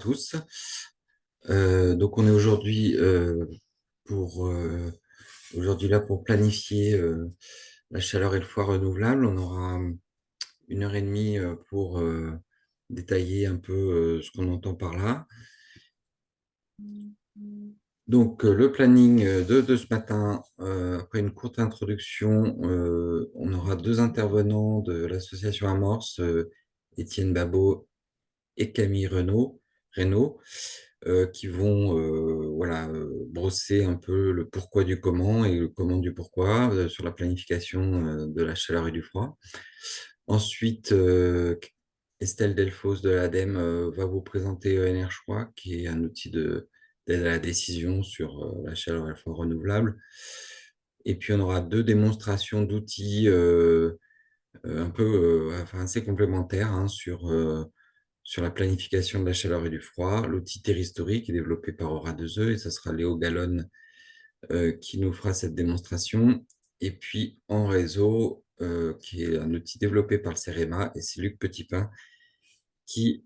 Tous. Donc on est aujourd'hui pour aujourd'hui là pour planifier la chaleur et le froid renouvelable. On aura 1 heure et demie pour détailler un peu ce qu'on entend par là. Donc le planning de ce matin, après une courte introduction, on aura deux intervenants de l'association Amorce, Étienne Babot et Camille Reynaud, qui vont voilà, brosser un peu le pourquoi du comment et le comment du pourquoi sur la planification de la chaleur et du froid. Ensuite, Estelle Delfos de l'ADEME va vous présenter ENR Choix, qui est un outil d'aide à la décision sur la chaleur et le froid renouvelable. Et puis, on aura deux démonstrations d'outils un peu enfin, assez complémentaires hein, sur la planification de la chaleur et du froid. L'outil Therhistorie qui est développé par Aura2E, et ce sera Léo Gallon qui nous fera cette démonstration. Et puis en réseau, qui est un outil développé par le CEREMA, et c'est Luc Petitpain qui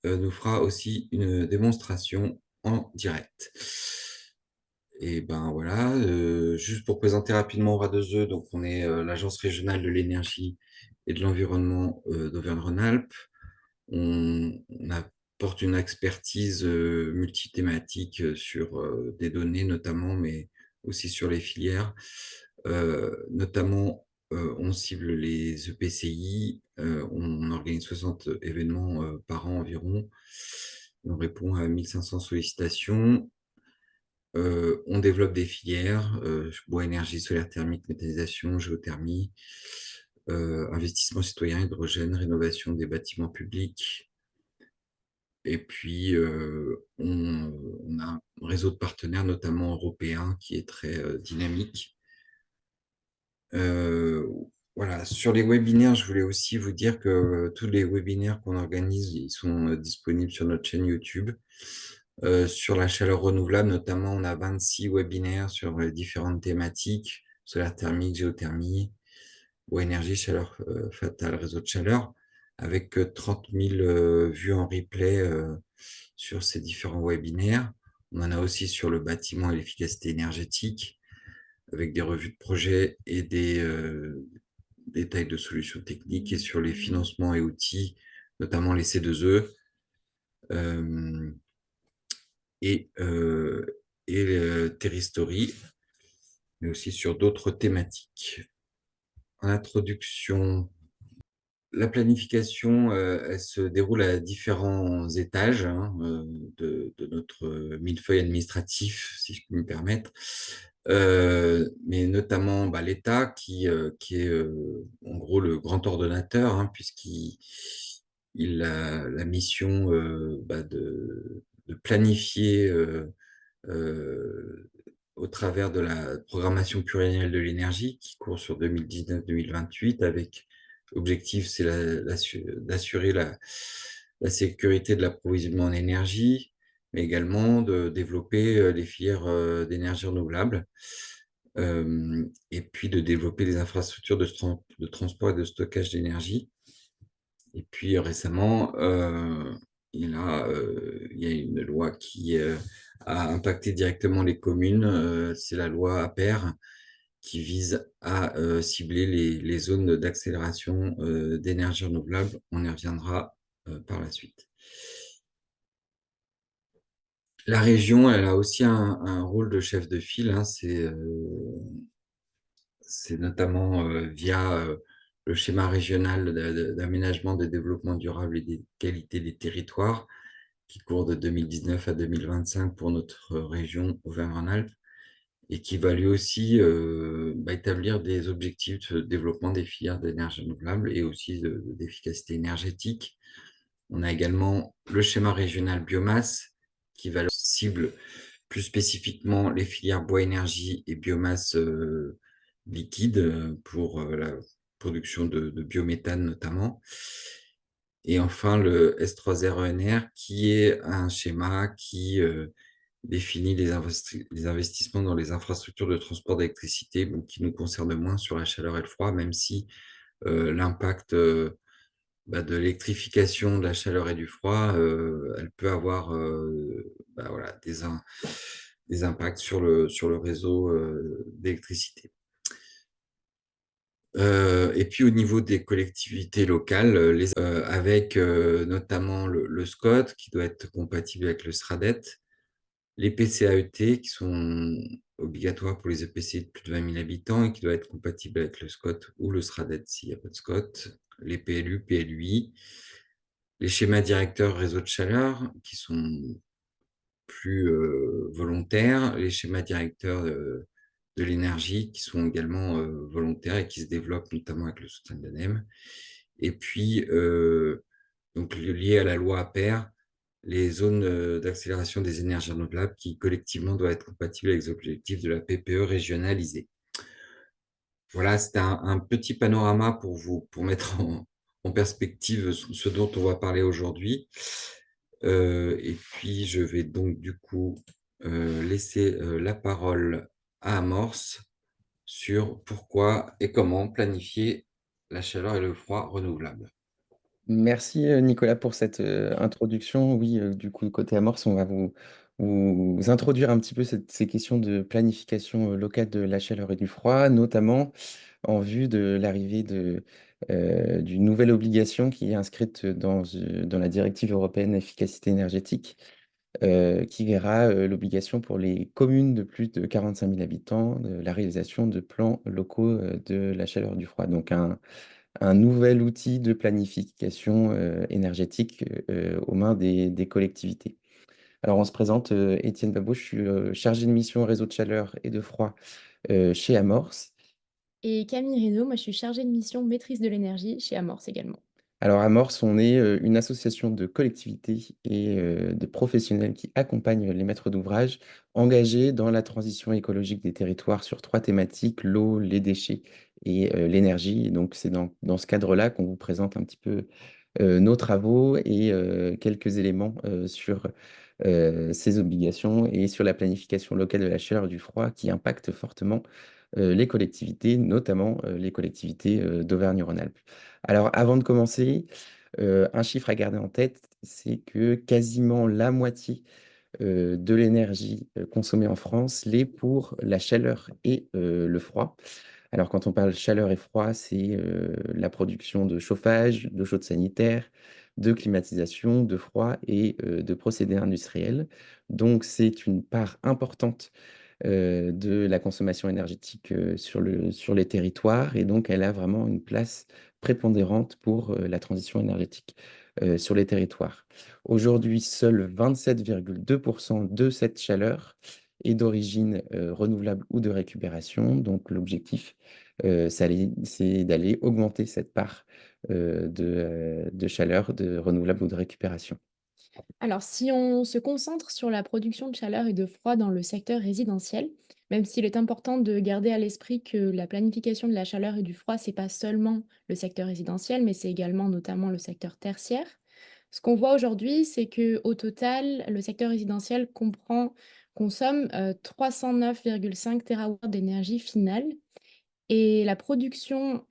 nous fera aussi une démonstration en direct. Et ben voilà, juste pour présenter rapidement Aura2E, donc on est l'agence régionale de l'énergie et de l'environnement d'Auvergne-Rhône-Alpes. On apporte une expertise multithématique sur des données notamment, mais aussi sur les filières. Notamment, on cible les EPCI, on organise 60 événements par an environ. On répond à 1500 sollicitations. On développe des filières, bois, énergie, solaire thermique, méthanisation, géothermie, investissement citoyen, hydrogène, rénovation des bâtiments publics. Et puis, on a un réseau de partenaires, notamment européens, qui est très dynamique. Voilà, sur les webinaires, je voulais aussi vous dire que tous les webinaires qu'on organise, ils sont disponibles sur notre chaîne YouTube. Sur la chaleur renouvelable, notamment, on a 26 webinaires sur les différentes thématiques, solaire thermique, géothermie, bois énergie, chaleur fatale, réseau de chaleur, avec 30 000 vues en replay sur ces différents webinaires. On en a aussi sur le bâtiment et l'efficacité énergétique, avec des revues de projets et des détails de solutions techniques, et sur les financements et outils, notamment les C2E, euh, et, Therhistorie, mais aussi sur d'autres thématiques. En introduction, la planification, elle se déroule à différents étages hein, de notre millefeuille administratif, si je peux me permettre. Mais notamment l'État qui est en gros le grand ordonnateur, hein, puisqu'il a la mission de planifier au travers de la programmation pluriannuelle de l'énergie qui court sur 2019-2028, avec l'objectif, c'est d'assurer la sécurité de l'approvisionnement en énergie, mais également de développer les filières d'énergie renouvelable, et puis de développer des infrastructures de transport et de stockage d'énergie. Et puis récemment, il y a une loi qui a impacté directement les communes. C'est la loi APER qui vise à cibler les zones d'accélération d'énergie renouvelable. On y reviendra par la suite. La région, elle a aussi un rôle de chef de file, hein. C'est notamment via le schéma régional d'aménagement, de développement durable et des qualités des territoires qui court de 2019 à 2025 pour notre région Auvergne-Rhône-Alpes, et qui va lui aussi établir des objectifs de développement des filières d'énergie renouvelable et aussi d'efficacité énergétique. On a également le schéma régional biomasse qui va cible plus spécifiquement les filières bois énergie et biomasse liquide pour la production de biométhane notamment. Et enfin, le S3RENR, qui est un schéma qui définit les investissements dans les infrastructures de transport d'électricité, qui nous concerne moins sur la chaleur et le froid, même si l'impact de l'électrification, de la chaleur et du froid, elle peut avoir voilà, des impacts sur le réseau d'électricité. Et puis au niveau des collectivités locales, avec notamment le SCOT qui doit être compatible avec le SRADET, les PCAET qui sont obligatoires pour les EPCI de plus de 20 000 habitants et qui doivent être compatibles avec le SCOT ou le SRADET s'il n'y a pas de SCOT, les PLU, PLUI, les schémas directeurs réseau de chaleur qui sont plus volontaires, les schémas directeurs de l'énergie qui sont également volontaires et qui se développent notamment avec le soutien de l'ANEM. Et puis, donc lié à la loi APER, les zones d'accélération des énergies renouvelables qui collectivement doivent être compatibles avec les objectifs de la PPE régionalisée. Voilà, c'était un petit panorama pour mettre en perspective ce dont on va parler aujourd'hui. Et puis, je vais donc du coup laisser la parole à Amorce sur pourquoi et comment planifier la chaleur et le froid renouvelables. Merci Nicolas pour cette introduction. Oui, du coup, côté Amorce, on va vous introduire un petit peu ces questions de planification locale de la chaleur et du froid, notamment en vue de l'arrivée d'une nouvelle obligation qui est inscrite dans la directive européenne efficacité énergétique, qui verra l'obligation pour les communes de plus de 45 000 habitants de la réalisation de plans locaux de la chaleur et du froid. Donc un nouvel outil de planification énergétique aux mains des collectivités. Alors, on se présente, Étienne Babot, je suis chargé de mission réseau de chaleur et de froid chez Amorce. Et Camille Reynaud, moi je suis chargée de mission maîtrise de l'énergie chez Amorce également. Alors, Amorce, on est une association de collectivités et de professionnels qui accompagnent les maîtres d'ouvrage engagés dans la transition écologique des territoires sur trois thématiques, l'eau, les déchets et l'énergie. Et donc, c'est dans ce cadre-là qu'on vous présente un petit peu nos travaux et quelques éléments sur ces obligations et sur la planification locale de la chaleur et du froid qui impactent fortement les collectivités, notamment les collectivités d'Auvergne-Rhône-Alpes. Alors, avant de commencer, un chiffre à garder en tête, c'est que quasiment la moitié de l'énergie consommée en France l'est pour la chaleur et le froid. Alors, quand on parle chaleur et froid, c'est la production de chauffage, d'eau chaude sanitaire, de climatisation, de froid et de procédés industriels. Donc, c'est une part importante de la consommation énergétique sur les territoires et donc elle a vraiment une place prépondérante pour la transition énergétique sur les territoires. Aujourd'hui, seuls 27,2% de cette chaleur est d'origine renouvelable ou de récupération. Donc l'objectif, c'est d'aller augmenter cette part de chaleur, de renouvelable ou de récupération. Alors si on se concentre sur la production de chaleur et de froid dans le secteur résidentiel, même s'il est important de garder à l'esprit que la planification de la chaleur et du froid, c'est pas seulement le secteur résidentiel, mais c'est également notamment le secteur tertiaire. Ce qu'on voit aujourd'hui, c'est que au total, le secteur résidentiel consomme 309,5 TWh d'énergie finale. Et la production,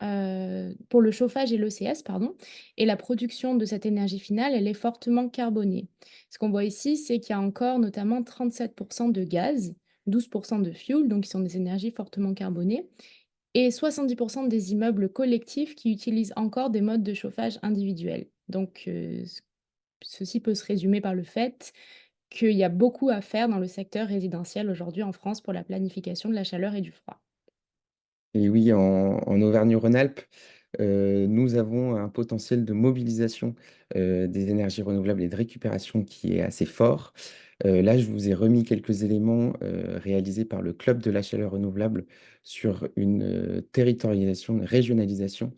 pour le chauffage et l'ECS, pardon, et la production de cette énergie finale, elle est fortement carbonée. Ce qu'on voit ici, c'est qu'il y a encore notamment 37 de gaz, 12 de fuel, donc qui sont des énergies fortement carbonées, et 70 des immeubles collectifs qui utilisent encore des modes de chauffage individuels. Donc, ceci peut se résumer par le fait qu'il y a beaucoup à faire dans le secteur résidentiel aujourd'hui en France pour la planification de la chaleur et du froid. Et oui, en Auvergne-Rhône-Alpes, nous avons un potentiel de mobilisation des énergies renouvelables et de récupération qui est assez fort. Là, je vous ai remis quelques éléments réalisés par le Club de la chaleur renouvelable sur une territorialisation, une régionalisation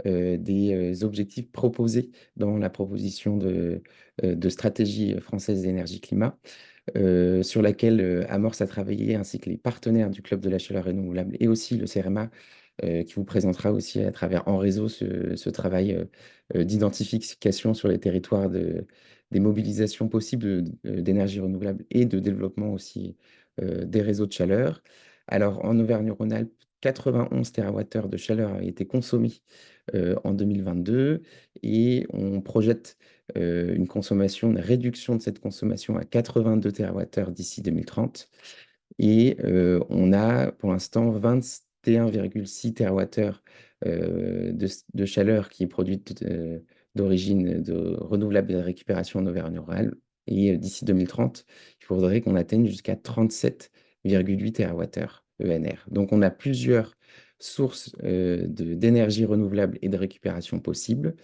des objectifs proposés dans la proposition de stratégie française d'énergie-climat, sur laquelle Amorce a travaillé, ainsi que les partenaires du Club de la chaleur renouvelable et aussi le CEREMA, qui vous présentera aussi à travers En Réseau ce travail d'identification sur les territoires des mobilisations possibles d'énergie renouvelable et de développement aussi des réseaux de chaleur. Alors, en Auvergne-Rhône-Alpes, 91 TWh de chaleur avaient été consommés en 2022 et on projette une réduction de cette consommation à 82 TWh d'ici 2030. Et on a pour l'instant 21,6 TWh de chaleur qui est produite d'origine de renouvelable et de récupération en Auvergne-Rhône-Alpes. Et d'ici 2030, il faudrait qu'on atteigne jusqu'à 37,8 TWh ENR. Donc on a plusieurs sources d'énergie renouvelable et de récupération possibles.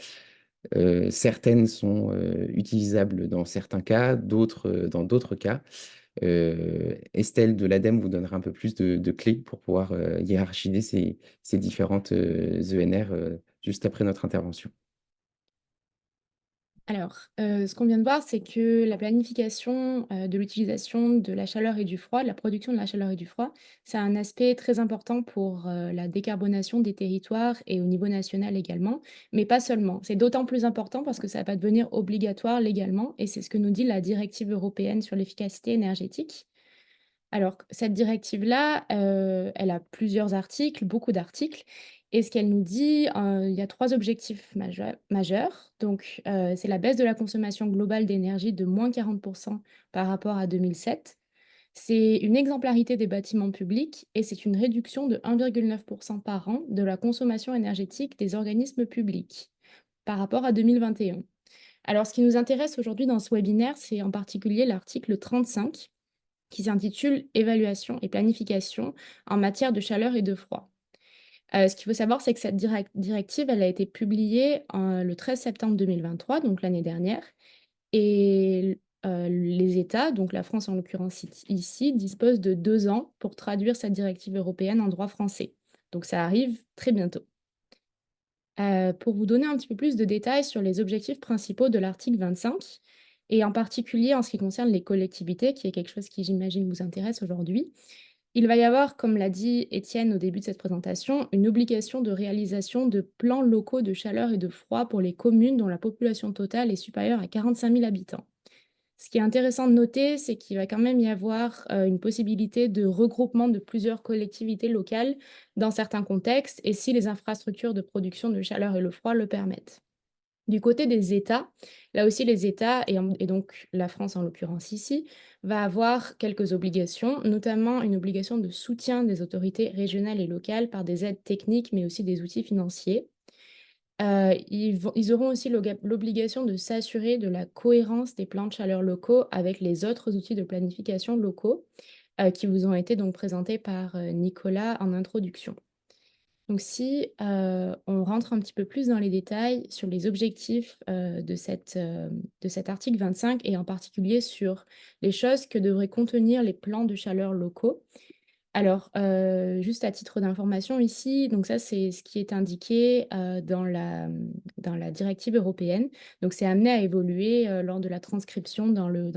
Certaines sont utilisables dans certains cas, d'autres dans d'autres cas. Estelle de l'ADEME vous donnera un peu plus de clés pour pouvoir hiérarchiser ces différentes ENR juste après notre intervention. Alors, ce qu'on vient de voir, c'est que la planification, de l'utilisation de la chaleur et du froid, de la production de la chaleur et du froid, c'est un aspect très important pour, la décarbonation des territoires et au niveau national également, mais pas seulement. C'est d'autant plus important parce que ça va devenir obligatoire légalement et c'est ce que nous dit la directive européenne sur l'efficacité énergétique. Alors, cette directive-là, elle a plusieurs articles, beaucoup d'articles et ce qu'elle nous dit, il y a 3 objectifs majeurs. Donc, c'est la baisse de la consommation globale d'énergie de -40 par rapport à 2007. C'est une exemplarité des bâtiments publics et c'est une réduction de 1,9 par an de la consommation énergétique des organismes publics par rapport à 2021. Alors, ce qui nous intéresse aujourd'hui dans ce webinaire, c'est en particulier l'article 35 qui s'intitule «Évaluation et planification en matière de chaleur et de froid». Ce qu'il faut savoir, c'est que cette directive, elle a été publiée le 13 septembre 2023, donc l'année dernière et les États, donc la France en l'occurrence ici, disposent de 2 ans pour traduire cette directive européenne en droit français. Donc ça arrive très bientôt. Pour vous donner un petit peu plus de détails sur les objectifs principaux de l'article 25 et en particulier en ce qui concerne les collectivités, qui est quelque chose qui, j'imagine, vous intéresse aujourd'hui. Il va y avoir, comme l'a dit Étienne au début de cette présentation, une obligation de réalisation de plans locaux de chaleur et de froid pour les communes dont la population totale est supérieure à 45 000 habitants. Ce qui est intéressant de noter, c'est qu'il va quand même y avoir une possibilité de regroupement de plusieurs collectivités locales dans certains contextes et si les infrastructures de production de chaleur et le froid le permettent. Du côté des États, là aussi les États, et donc la France en l'occurrence ici, va avoir quelques obligations, notamment une obligation de soutien des autorités régionales et locales par des aides techniques, mais aussi des outils financiers. Ils auront aussi l'obligation de s'assurer de la cohérence des plans de chaleur locaux avec les autres outils de planification locaux, qui vous ont été donc présentés par, Nicolas en introduction. Donc si, on rentre un petit peu plus dans les détails sur les objectifs, de cet article 25 et en particulier sur les choses que devraient contenir les plans de chaleur locaux. Alors, juste à titre d'information ici, donc ça, c'est ce qui est indiqué, dans la directive européenne. Donc c'est amené à évoluer, lors de la transcription dans le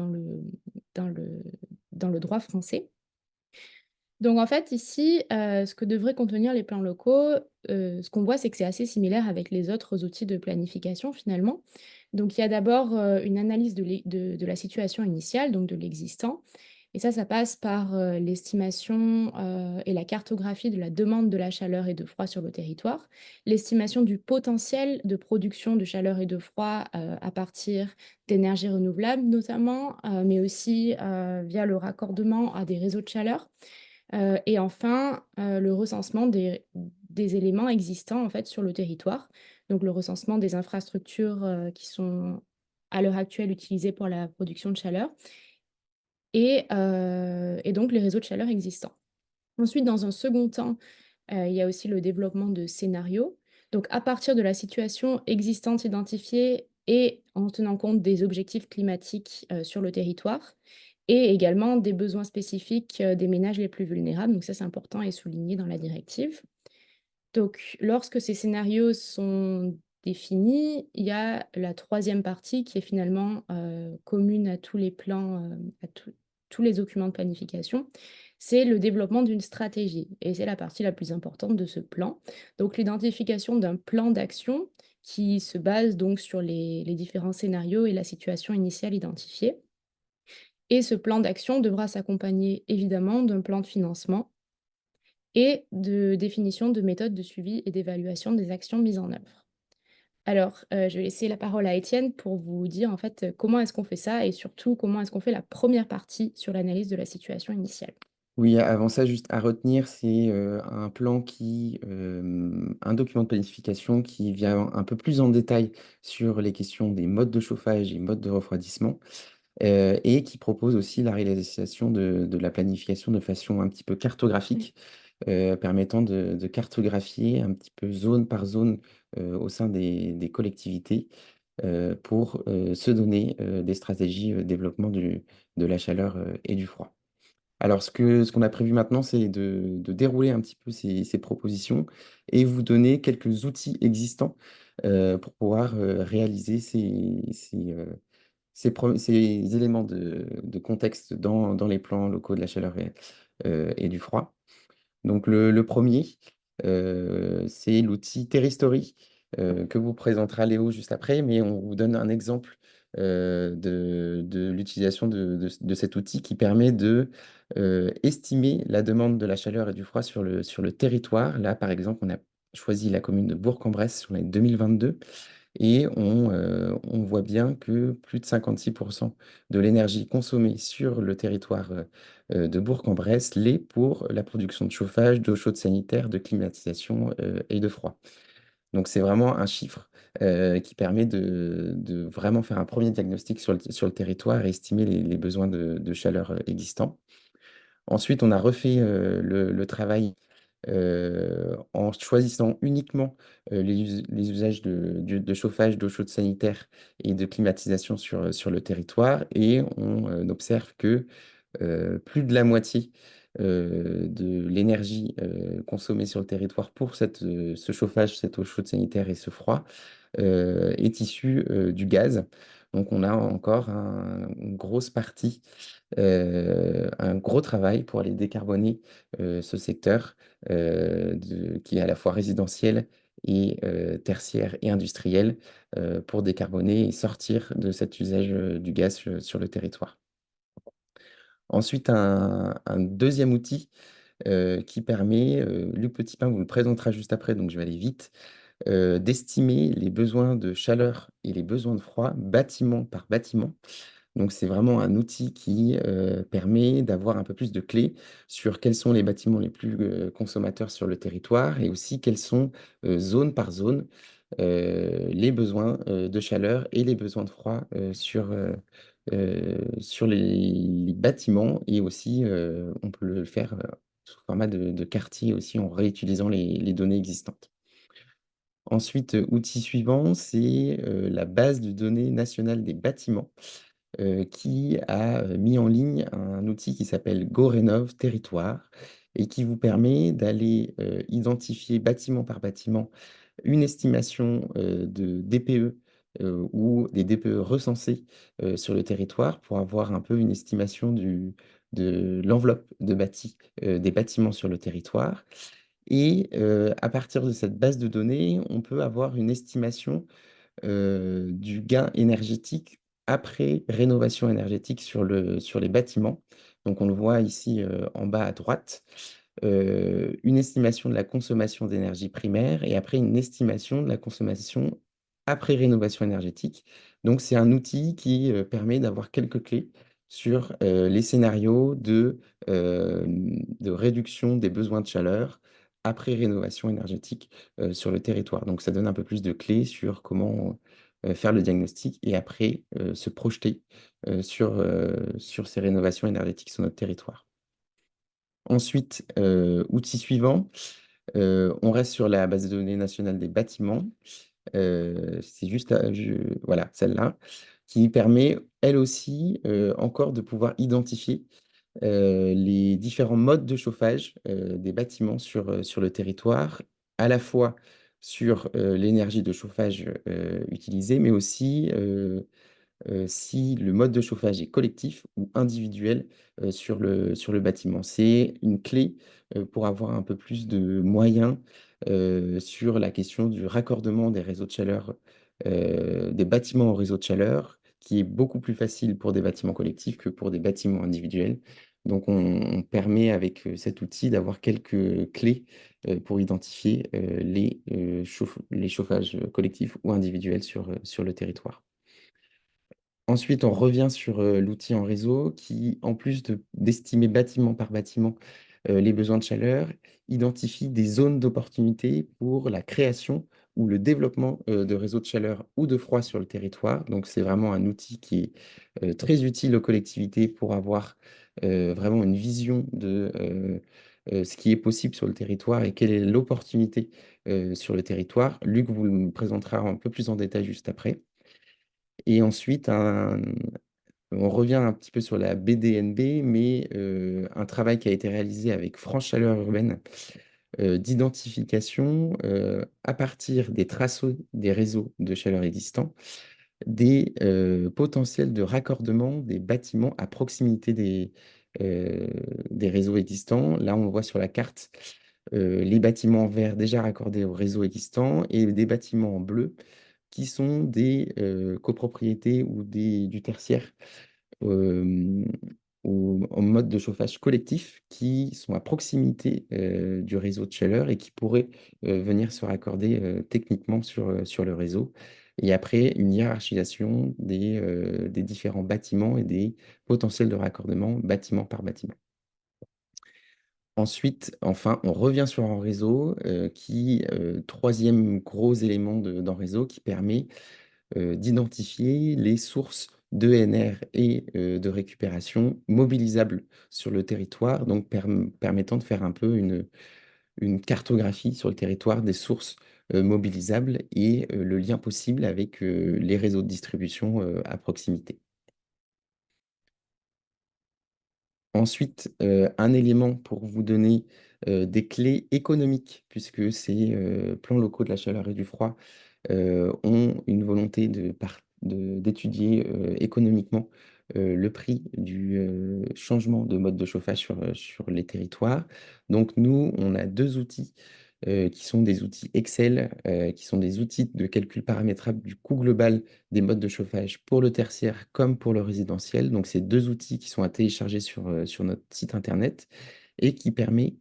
dans le droit français. Donc en fait, ici, ce que devraient contenir les plans locaux, ce qu'on voit, c'est que c'est assez similaire avec les autres outils de planification finalement. Donc il y a d'abord, une analyse de la situation initiale, donc de l'existant et ça passe par, l'estimation, et la cartographie de la demande de la chaleur et de froid sur le territoire, l'estimation du potentiel de production de chaleur et de froid, à partir d'énergies renouvelables notamment, mais aussi, via le raccordement à des réseaux de chaleur. Et enfin, le recensement des éléments existants, en fait, sur le territoire. Donc le recensement des infrastructures, qui sont à l'heure actuelle utilisées pour la production de chaleur et donc les réseaux de chaleur existants. Ensuite, dans un second temps, il y a aussi le développement de scénarios. Donc à partir de la situation existante identifiée et en tenant compte des objectifs climatiques, sur le territoire et également des besoins spécifiques, des ménages les plus vulnérables. Donc ça, c'est important et souligné dans la directive. Donc lorsque ces scénarios sont définis, il y a la troisième partie qui est finalement, commune à tous les plans, à tous les documents de planification, c'est le développement d'une stratégie et c'est la partie la plus importante de ce plan. Donc l'identification d'un plan d'action qui se base donc sur les différents scénarios et la situation initiale identifiée et ce plan d'action devra s'accompagner évidemment d'un plan de financement et de définition de méthodes de suivi et d'évaluation des actions mises en œuvre. Alors, je vais laisser la parole à Étienne pour vous dire, en fait, comment est-ce qu'on fait ça et surtout comment est-ce qu'on fait la première partie sur l'analyse de la situation initiale. Oui, avant ça, juste à retenir, c'est un document de planification qui vient un peu plus en détail sur les questions des modes de chauffage et modes de refroidissement, et qui propose aussi la réalisation de la planification de façon un petit peu Mmh. cartographique, permettant de cartographier un petit peu zone par zone au sein des collectivités, pour se donner des stratégies développement de la chaleur et du froid. Alors, ce qu'on a prévu maintenant, c'est de dérouler un petit peu ces propositions et vous donner quelques outils existants pour pouvoir réaliser ces éléments de contexte dans les plans locaux de la chaleur et du froid. Donc le 1er, c'est l'outil Terristory, que vous présentera Léo juste après, mais on vous donne un exemple, de l'utilisation de cet outil qui permet de, estimer la demande de la chaleur et du froid sur le territoire. Là, par exemple, on a choisi la commune de Bourg-en-Bresse sur l'année 2022 et on voit bien que plus de 56 de l'énergie consommée sur le territoire, de Bourg-en-Bresse l'est pour la production de chauffage, d'eau chaude sanitaire, de climatisation, et de froid. Donc c'est vraiment un chiffre, qui permet de vraiment faire un premier diagnostic sur le territoire et estimer les besoins de chaleur, existants. Ensuite, on a refait, le travail, en choisissant uniquement, les usages de chauffage, d'eau chaude sanitaire et de climatisation sur le territoire et on, observe que, plus de la moitié, de l'énergie, consommée sur le territoire pour ce chauffage, cette eau chaude sanitaire et ce froid, est issue, du gaz. Donc on a encore une grosse partie, un gros travail pour aller décarboner, ce secteur, qui est à la fois résidentiel et tertiaire et industriel, pour décarboner et sortir de cet usage, du gaz, sur le territoire. Ensuite, un 2e outil, qui permet, Luc Petitpain vous le présentera juste après, donc je vais aller vite, d'estimer les besoins de chaleur et les besoins de froid bâtiment par bâtiment. Donc c'est vraiment un outil qui, permet d'avoir un peu plus de clés sur quels sont les bâtiments les plus, consommateurs sur le territoire et aussi quels sont, zone par zone, les besoins, de chaleur et les besoins de froid, sur les bâtiments et aussi, on peut le faire, sous format de quartier aussi en réutilisant les données existantes. Ensuite, outil suivant, c'est, la base de données nationale des bâtiments, qui a, mis en ligne un outil qui s'appelle GoRénov Territoire et qui vous permet d'aller, identifier bâtiment par bâtiment une estimation, de DPE, ou des DPE recensés, sur le territoire pour avoir un peu une estimation de l'enveloppe de bâti, des bâtiments sur le territoire et à partir de cette base de données, on peut avoir une estimation du gain énergétique après rénovation énergétique sur les bâtiments. Donc on le voit ici, en bas à droite, une estimation de la consommation d'énergie primaire et après une estimation de la consommation après rénovation énergétique. Donc c'est un outil qui, permet d'avoir quelques clés sur, les scénarios de réduction des besoins de chaleur après rénovation énergétique sur le territoire. Donc ça donne un peu plus de clés sur comment, faire le diagnostic et après, se projeter, sur ces rénovations énergétiques sur notre territoire. Ensuite, outil suivant, on reste sur la base de données nationale des bâtiments. C'est juste à je voilà, celle-là, qui permet elle aussi, encore de pouvoir identifier les différents modes de chauffage, des bâtiments sur le territoire, à la fois sur, l'énergie de chauffage, utilisée, mais aussi, si le mode de chauffage est collectif ou individuel, sur le bâtiment. C'est une clé, pour avoir un peu plus de moyens, sur la question du raccordement des réseaux de chaleur, des bâtiments au réseau de chaleur, qui est beaucoup plus facile pour des bâtiments collectifs que pour des bâtiments individuels. Donc, on permet avec cet outil d'avoir quelques clés pour identifier les chauffages collectifs ou individuels sur le territoire. Ensuite, on revient sur l'outil en réseau qui, en plus d'estimer bâtiment par bâtiment les besoins de chaleur, identifie des zones d'opportunité pour la création ou le développement de réseaux de chaleur ou de froid sur le territoire. Donc, c'est vraiment un outil qui est très utile aux collectivités pour avoir vraiment une vision de ce qui est possible sur le territoire et quelle est l'opportunité sur le territoire. Luc vous le présentera un peu plus en détail juste après. Et ensuite, on revient un petit peu sur la BDNB, mais un travail qui a été réalisé avec France Chaleur Urbaine d'identification à partir des traceaux des réseaux de chaleur existants, des potentiels de raccordement des bâtiments à proximité des réseaux existants. Là, on voit sur la carte les bâtiments en vert déjà raccordés au réseau existant et des bâtiments en bleu qui sont des copropriétés ou du tertiaire hem, en mode de chauffage collectif qui sont à proximité du réseau de chaleur et qui pourraient venir se raccorder techniquement sur le réseau. Et après, une hiérarchisation des différents bâtiments et des potentiels de raccordement bâtiment par bâtiment. Ensuite, enfin, on revient sur un réseau qui, 3e gros élément d'un réseau qui permet d'identifier les sources d'ENR et de récupération mobilisables sur le territoire, donc permettant de faire un peu une cartographie sur le territoire des sources mobilisables et le lien possible avec les réseaux de distribution à proximité. Ensuite, un élément pour vous donner des clés économiques, puisque ces plans locaux de la chaleur et du froid ont une volonté d'étudier économiquement le prix du changement de mode de chauffage sur les territoires. Donc nous, on a 2 outils qui sont des outils Excel, qui sont des outils de calcul paramétrable du coût global des modes de chauffage pour le tertiaire comme pour le résidentiel. Donc c'est 2 outils qui sont à télécharger sur notre site internet et qui permet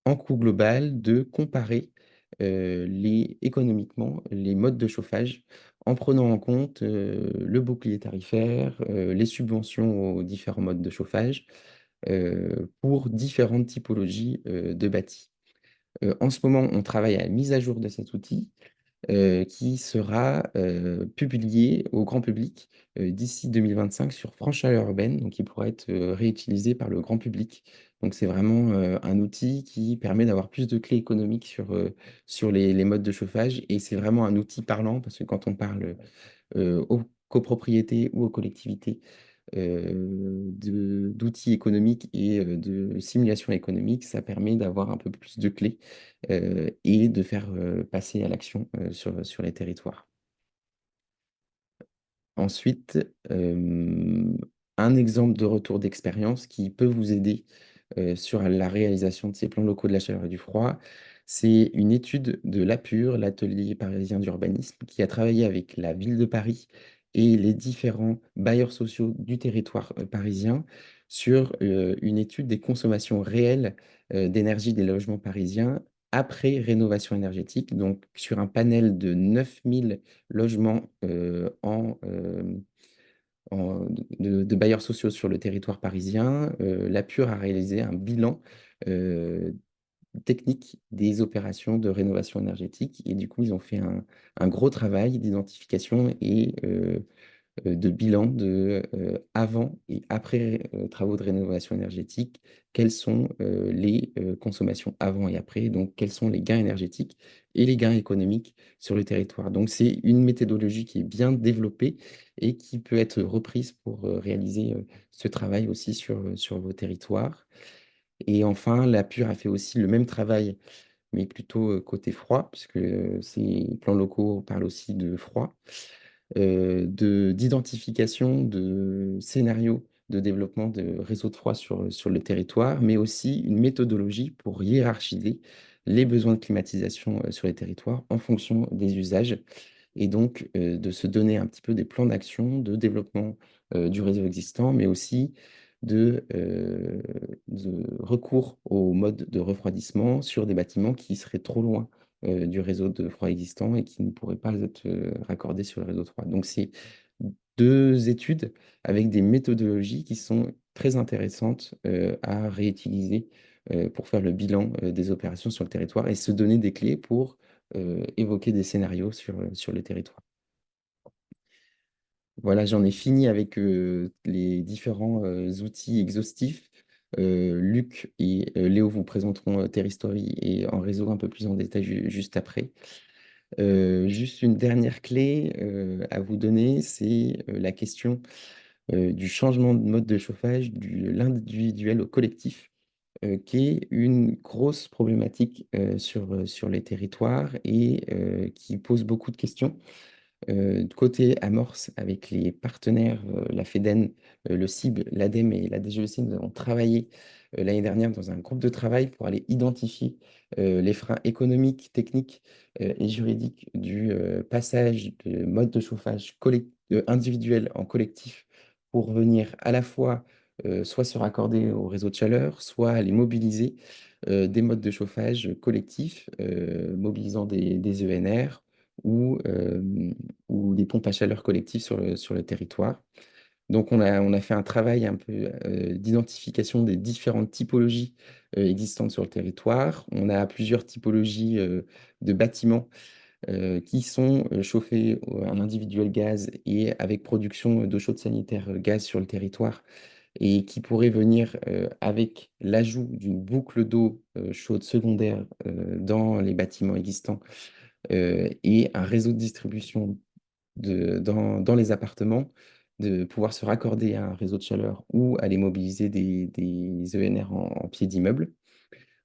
en coût global de comparer économiquement les modes de chauffage en prenant en compte le bouclier tarifaire, les subventions aux différents modes de chauffage pour différentes typologies de bâtis. En ce moment, on travaille à la mise à jour de cet outil qui sera publié au grand public d'ici 2025 sur France Chaleur Urbaine, donc il pourra être réutilisé par le grand public. Donc c'est vraiment un outil qui permet d'avoir plus de clés économiques sur les modes de chauffage et c'est vraiment un outil parlant parce que quand on parle aux copropriétés ou aux collectivités d'outils économiques et de simulation économique, ça permet d'avoir un peu plus de clés et de faire passer à l'action sur les territoires. Ensuite, un exemple de retour d'expérience qui peut vous aider sur la réalisation de ces plans locaux de la chaleur et du froid, c'est une étude de l'APUR, l'Atelier parisien d'urbanisme, qui a travaillé avec la ville de Paris et les différents bailleurs sociaux du territoire parisien sur une étude des consommations réelles d'énergie des logements parisiens après rénovation énergétique, donc sur un panel de 9000 logements de bailleurs sociaux sur le territoire parisien. La PUR a réalisé un bilan technique des opérations de rénovation énergétique et du coup, ils ont fait un gros travail d'identification et de bilan avant et après travaux de rénovation énergétique. Quelles sont les consommations avant et après, donc quels sont les gains énergétiques et les gains économiques sur le territoire. Donc c'est une méthodologie qui est bien développée et qui peut être reprise pour réaliser ce travail aussi sur vos territoires. Et enfin, la PUR a fait aussi le même travail, mais plutôt côté froid, puisque ces plans locaux parlent aussi de froid d'identification de scénarios de développement de réseaux de froid sur le territoire, mais aussi une méthodologie pour hiérarchiser les besoins de climatisation sur les territoires en fonction des usages et donc de se donner un petit peu des plans d'action de développement du réseau existant, mais aussi de recours au mode de refroidissement sur des bâtiments qui seraient trop loin du réseau de froid existant et qui ne pourraient pas être raccordés sur le réseau de froid. Donc, c'est deux études avec des méthodologies qui sont très intéressantes à réutiliser pour faire le bilan des opérations sur le territoire et se donner des clés pour évoquer des scénarios sur le territoire. Voilà, j'en ai fini avec les différents outils exhaustifs. Luc et Léo vous présenteront Terristory et en réseau un peu plus en détail juste après. Juste une dernière clé à vous donner, c'est la question du changement de mode de chauffage de l'individuel au collectif, qui est une grosse problématique sur les territoires et qui pose beaucoup de questions. Côté amorce, avec les partenaires, la FEDEN, le CIB, l'ADEME et la DGEC, nous avons travaillé l'année dernière dans un groupe de travail pour aller identifier les freins économiques, techniques et juridiques du passage de mode de chauffage individuel en collectif pour venir à la fois soit se raccorder au réseau de chaleur, soit aller mobiliser des modes de chauffage collectifs, mobilisant des ENR ou des pompes à chaleur collectives sur le territoire. Donc, on a fait un travail un peu d'identification des différentes typologies existantes sur le territoire. On a plusieurs typologies de bâtiments qui sont chauffés en individuel gaz et avec production d'eau chaude sanitaire gaz sur le territoire et qui pourraient venir avec l'ajout d'une boucle d'eau chaude secondaire dans les bâtiments existants et un réseau de distribution dans les appartements, de pouvoir se raccorder à un réseau de chaleur ou aller mobiliser des ENR en pied d'immeuble.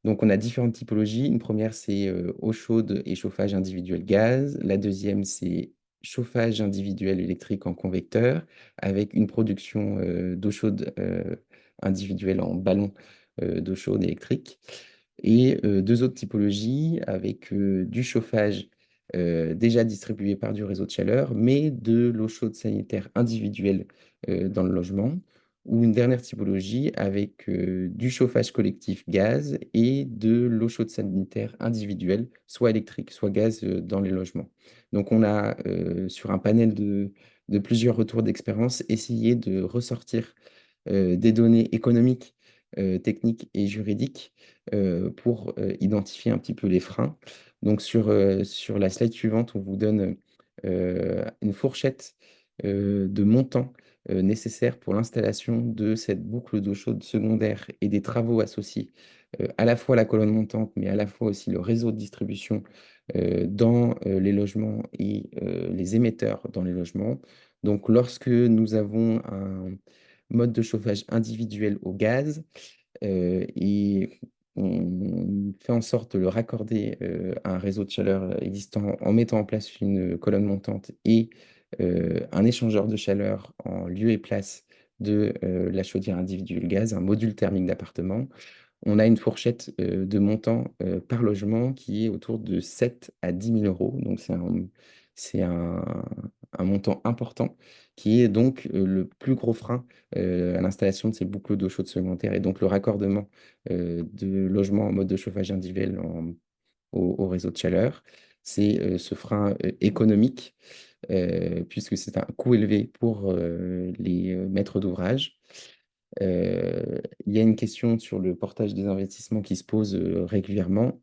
Donc, on a différentes typologies. Une première, c'est eau chaude et chauffage individuel gaz. La deuxième, c'est chauffage individuel électrique en convecteur avec une production d'eau chaude individuelle en ballon d'eau chaude électrique. Et deux autres typologies avec du chauffage déjà distribué par du réseau de chaleur, mais de l'eau chaude sanitaire individuelle dans le logement ou une dernière typologie avec du chauffage collectif gaz et de l'eau chaude sanitaire individuelle, soit électrique, soit gaz dans les logements. Donc on a, sur un panel de plusieurs retours d'expérience, essayé de ressortir des données économiques, techniques et juridiques pour identifier un petit peu les freins. Donc sur la slide suivante, on vous donne une fourchette de montants nécessaires pour l'installation de cette boucle d'eau chaude secondaire et des travaux associés, à la fois la colonne montante, mais à la fois aussi le réseau de distribution dans les logements et les émetteurs dans les logements. Donc, lorsque nous avons un mode de chauffage individuel au gaz et on fait en sorte de le raccorder à un réseau de chaleur existant en mettant en place une colonne montante et un échangeur de chaleur en lieu et place de la chaudière individuelle gaz, un module thermique d'appartement. On a une fourchette de montant par logement qui est autour de 7 à 10 000 euros. Donc, c'est un montant important qui est donc le plus gros frein à l'installation de ces boucles d'eau chaude secondaire et donc le raccordement de logements en mode de chauffage individuel au réseau de chaleur. C'est ce frein économique puisque c'est un coût élevé pour les maîtres d'ouvrage. Il y a une question sur le portage des investissements qui se pose régulièrement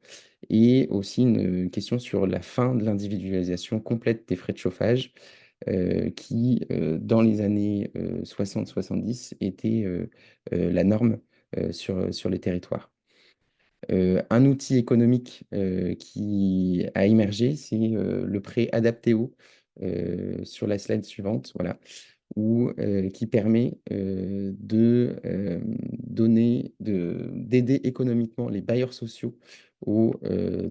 et aussi une question sur la fin de l'individualisation complète des frais de chauffage qui, dans les années 60-70, était la norme sur les territoires. Un outil économique qui a émergé, c'est le prêt Adaptéo sur la slide suivante. Voilà, qui permet d'aider économiquement les bailleurs sociaux aux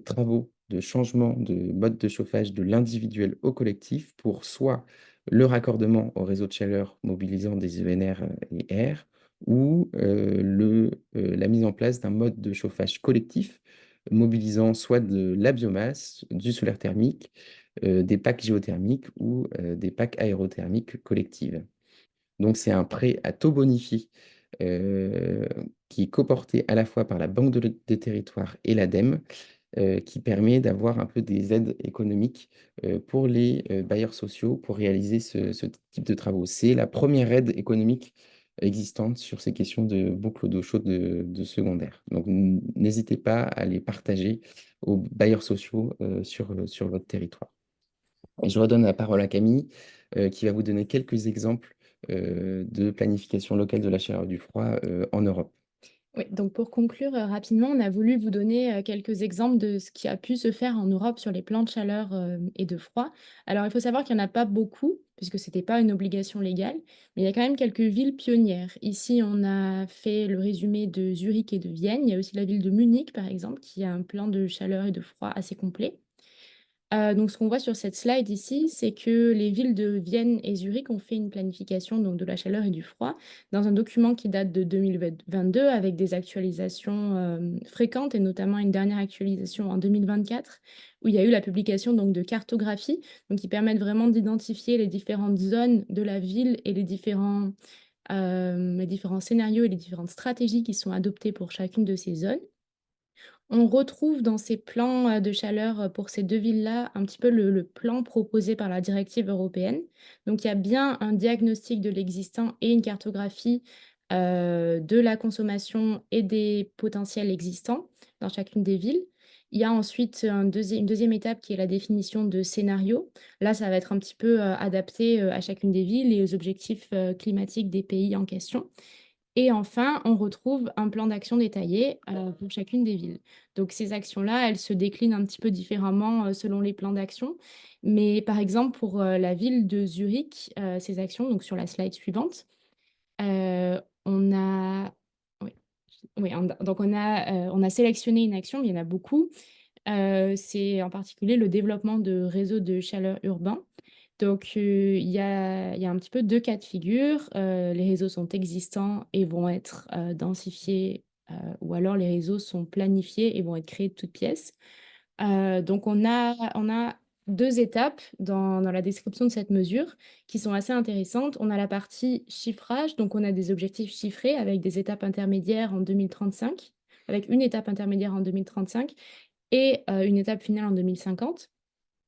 travaux de changement de mode de chauffage de l'individuel au collectif pour soit le raccordement au réseau de chaleur mobilisant des ENR et R, ou la mise en place d'un mode de chauffage collectif mobilisant soit de la biomasse, du solaire thermique, des packs géothermiques ou des packs aérothermiques collectives. Donc, c'est un prêt à taux bonifié euh, qui est coporté à la fois par la Banque des territoires et l'ADEME, qui permet d'avoir un peu des aides économiques pour les bailleurs sociaux pour réaliser ce type de travaux. C'est la première aide économique existante sur ces questions de boucle d'eau chaude de secondaire. Donc, n'hésitez pas à les partager aux bailleurs sociaux sur votre territoire. Et je redonne la parole à Camille, qui va vous donner quelques exemples de planification locale de la chaleur et du froid en Europe. Oui, donc pour conclure rapidement, on a voulu vous donner quelques exemples de ce qui a pu se faire en Europe sur les plans de chaleur et de froid. Alors il faut savoir qu'il n'y en a pas beaucoup, puisque ce n'était pas une obligation légale, mais il y a quand même quelques villes pionnières. Ici, on a fait le résumé de Zurich et de Vienne. Il y a aussi la ville de Munich, par exemple, qui a un plan de chaleur et de froid assez complet. Donc ce qu'on voit sur cette slide ici, c'est que les villes de Vienne et Zurich ont fait une planification donc, de la chaleur et du froid dans un document qui date de 2022 avec des actualisations fréquentes et notamment une dernière actualisation en 2024 où il y a eu la publication donc, de cartographies donc, qui permettent vraiment d'identifier les différentes zones de la ville et les différents scénarios et les différentes stratégies qui sont adoptées pour chacune de ces zones. On retrouve dans ces plans de chaleur pour ces deux villes-là un petit peu le plan proposé par la directive européenne. Donc il y a bien un diagnostic de l'existant et une cartographie de la consommation et des potentiels existants dans chacune des villes. Il y a ensuite une deuxième étape qui est la définition de scénarios. Là, ça va être un petit peu adapté à chacune des villes et aux objectifs climatiques des pays en question. Et enfin, on retrouve un plan d'action détaillé pour chacune des villes. Donc ces actions-là, elles se déclinent un petit peu différemment selon les plans d'action. Mais par exemple, pour la ville de Zurich, ces actions, donc sur la slide suivante, on a... Oui, oui, donc on a sélectionné une action, mais il y en a beaucoup. C'est en particulier le développement de réseaux de chaleur urbains. Donc, il y a un petit peu deux cas de figure. Les réseaux sont existants et vont être densifiés, ou alors les réseaux sont planifiés et vont être créés de toutes pièces. Donc, on a deux étapes dans la description de cette mesure qui sont assez intéressantes. On a la partie chiffrage, donc on a des objectifs chiffrés avec des étapes intermédiaires en 2035, avec une étape intermédiaire en 2035 et une étape finale en 2050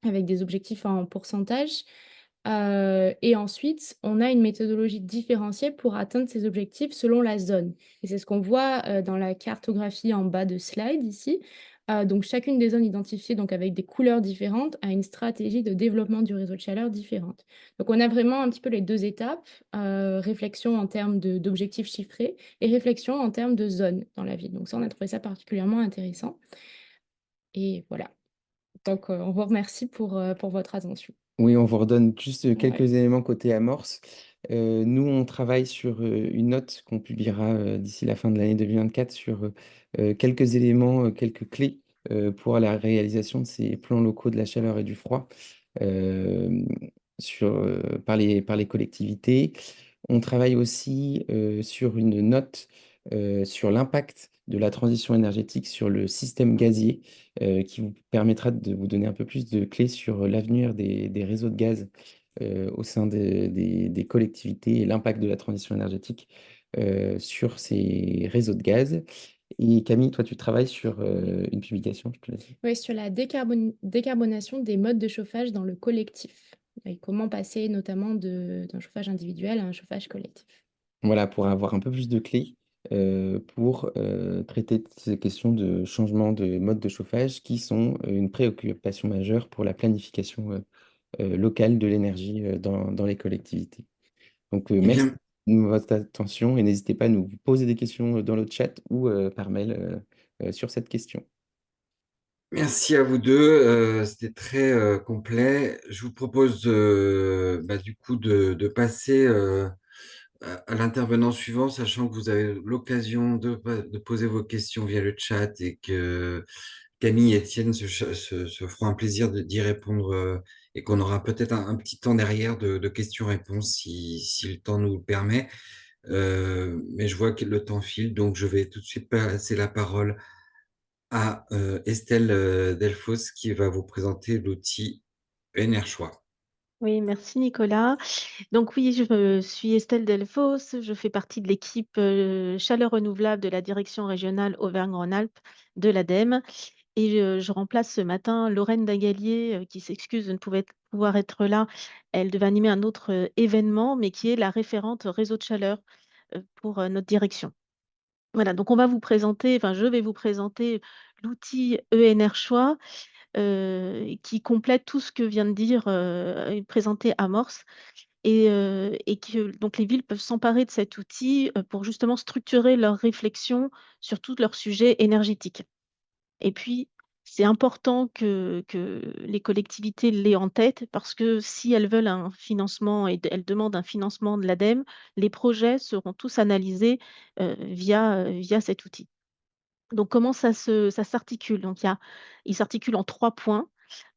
avec des objectifs en pourcentage. Et ensuite, on a une méthodologie différenciée pour atteindre ces objectifs selon la zone. Et c'est ce qu'on voit dans la cartographie en bas de slide ici. Donc chacune des zones identifiées donc avec des couleurs différentes a une stratégie de développement du réseau de chaleur différente. Donc on a vraiment un petit peu les deux étapes, réflexion en termes d'objectifs chiffrés et réflexion en termes de zones dans la ville. Donc ça, on a trouvé ça particulièrement intéressant. Et voilà. Donc on vous remercie pour votre attention. Oui, on vous redonne juste quelques Ouais. éléments côté amorce. Nous, on travaille sur une note qu'on publiera d'ici la fin de l'année 2024 sur quelques éléments, quelques clés pour la réalisation de ces plans locaux de la chaleur et du froid euh, par les collectivités. On travaille aussi sur une note sur l'impact de la transition énergétique sur le système gazier qui vous permettra de vous donner un peu plus de clés sur l'avenir des réseaux de gaz au sein des collectivités et l'impact de la transition énergétique sur ces réseaux de gaz. Et Camille, toi, tu travailles sur une publication, je te laisse. Oui, sur la décarbonation des modes de chauffage dans le collectif. Et comment passer notamment d'un chauffage individuel à un chauffage collectif. Voilà, pour avoir un peu plus de clés pour traiter de ces questions de changement de mode de chauffage qui sont une préoccupation majeure pour la planification locale de l'énergie dans les collectivités. Donc, Eh merci bien, de votre attention et n'hésitez pas à nous poser des questions dans le chat ou par mail sur cette question. merci à vous deux. C'était très complet. Je vous propose du coup de passer à l'intervenant suivant, sachant que vous avez l'occasion de poser vos questions via le chat et que Camille et Étienne se feront un plaisir d'y répondre et qu'on aura peut-être un petit temps derrière de questions-réponses si le temps nous le permet. Mais je vois que le temps file, donc je vais tout de suite passer la parole à Estelle Delfos qui va vous présenter l'outil NR Choix. Oui, merci Nicolas. Donc oui, je suis Estelle Delfos, je fais partie de l'équipe chaleur renouvelable de la direction régionale Auvergne-Rhône-Alpes de l'ADEME et je remplace ce matin Lorraine Dagalier qui s'excuse de ne pouvoir être là. Elle devait animer un autre événement, mais qui est la référente réseau de chaleur pour notre direction. Voilà, donc on va vous présenter, enfin je vais vous présenter l'outil ENR Choix qui complète tout ce que vient de dire et présenter Amorce et que donc les villes peuvent s'emparer de cet outil, pour justement structurer leurs réflexions sur tous leurs sujets énergétiques. Et puis, c'est important que les collectivités l'aient en tête parce que si elles veulent un financement et elles demandent un financement de l'ADEME, les projets seront tous analysés, via cet outil. Donc comment ça s'articule? Donc il s'articule en 3 points.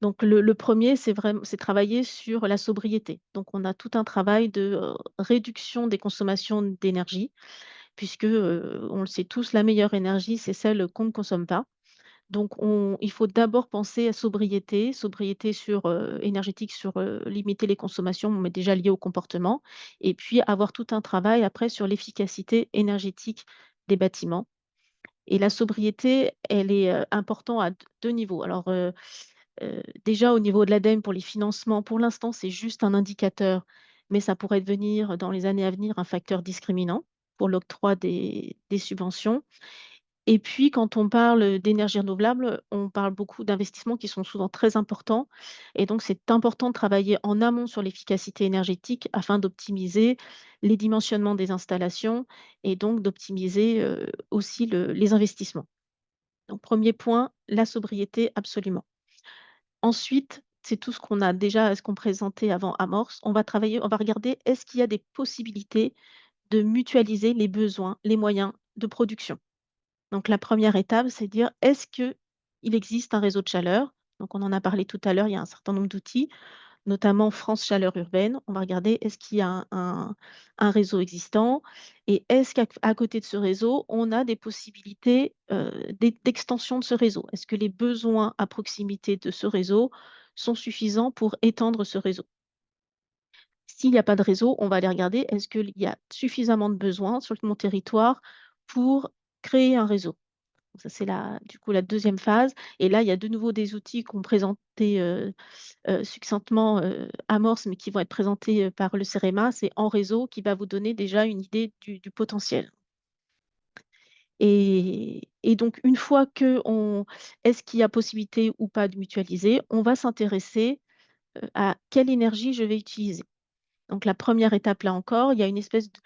Donc le 1er, c'est travailler sur la sobriété. Donc on a tout un travail de, réduction des consommations d'énergie puisque, on le sait tous, la meilleure énergie, c'est celle qu'on ne consomme pas. Donc il faut d'abord penser à sobriété, énergétique sur, limiter les consommations, mais déjà liées au comportement et puis avoir tout un travail après sur l'efficacité énergétique des bâtiments. Et la sobriété, elle est, important à 2 niveaux. Alors, déjà au niveau de l'ADEME pour les financements, pour l'instant, c'est juste un indicateur, mais ça pourrait devenir dans les années à venir un facteur discriminant pour l'octroi des subventions. Et puis quand on parle d'énergie renouvelable, on parle beaucoup d'investissements qui sont souvent très importants et donc c'est important de travailler en amont sur l'efficacité énergétique afin d'optimiser les dimensionnements des installations et donc d'optimiser, aussi les investissements. Donc 1er point, la sobriété absolument. Ensuite, c'est tout ce qu'on présentait avant Amorce. On va regarder est-ce qu'il y a des possibilités de mutualiser les besoins, les moyens de production? Donc la première étape, c'est de dire: «Est-ce qu'il existe un réseau de chaleur?» Donc on en a parlé tout à l'heure, il y a un certain nombre d'outils, notamment France Chaleur Urbaine. On va regarder est-ce qu'il y a un réseau existant et est-ce qu'à côté de ce réseau, on a des possibilités, d'extension de ce réseau? Est-ce que les besoins à proximité de ce réseau sont suffisants pour étendre ce réseau? S'il y a pas de réseau, on va aller regarder est-ce qu'il y a suffisamment de besoins sur mon territoire pour créer un réseau? Ça, c'est la deuxième phase et là, il y a de nouveau des outils qu'on présentait, succinctement, Amorce, mais qui vont être présentés, par le CEREMA. C'est En Réseau qui va vous donner déjà une idée du potentiel et donc une fois qu'on est-ce qu'il y a possibilité ou pas de mutualiser? On va s'intéresser, à quelle énergie je vais utiliser. Donc la première étape, là encore, il y a une espèce de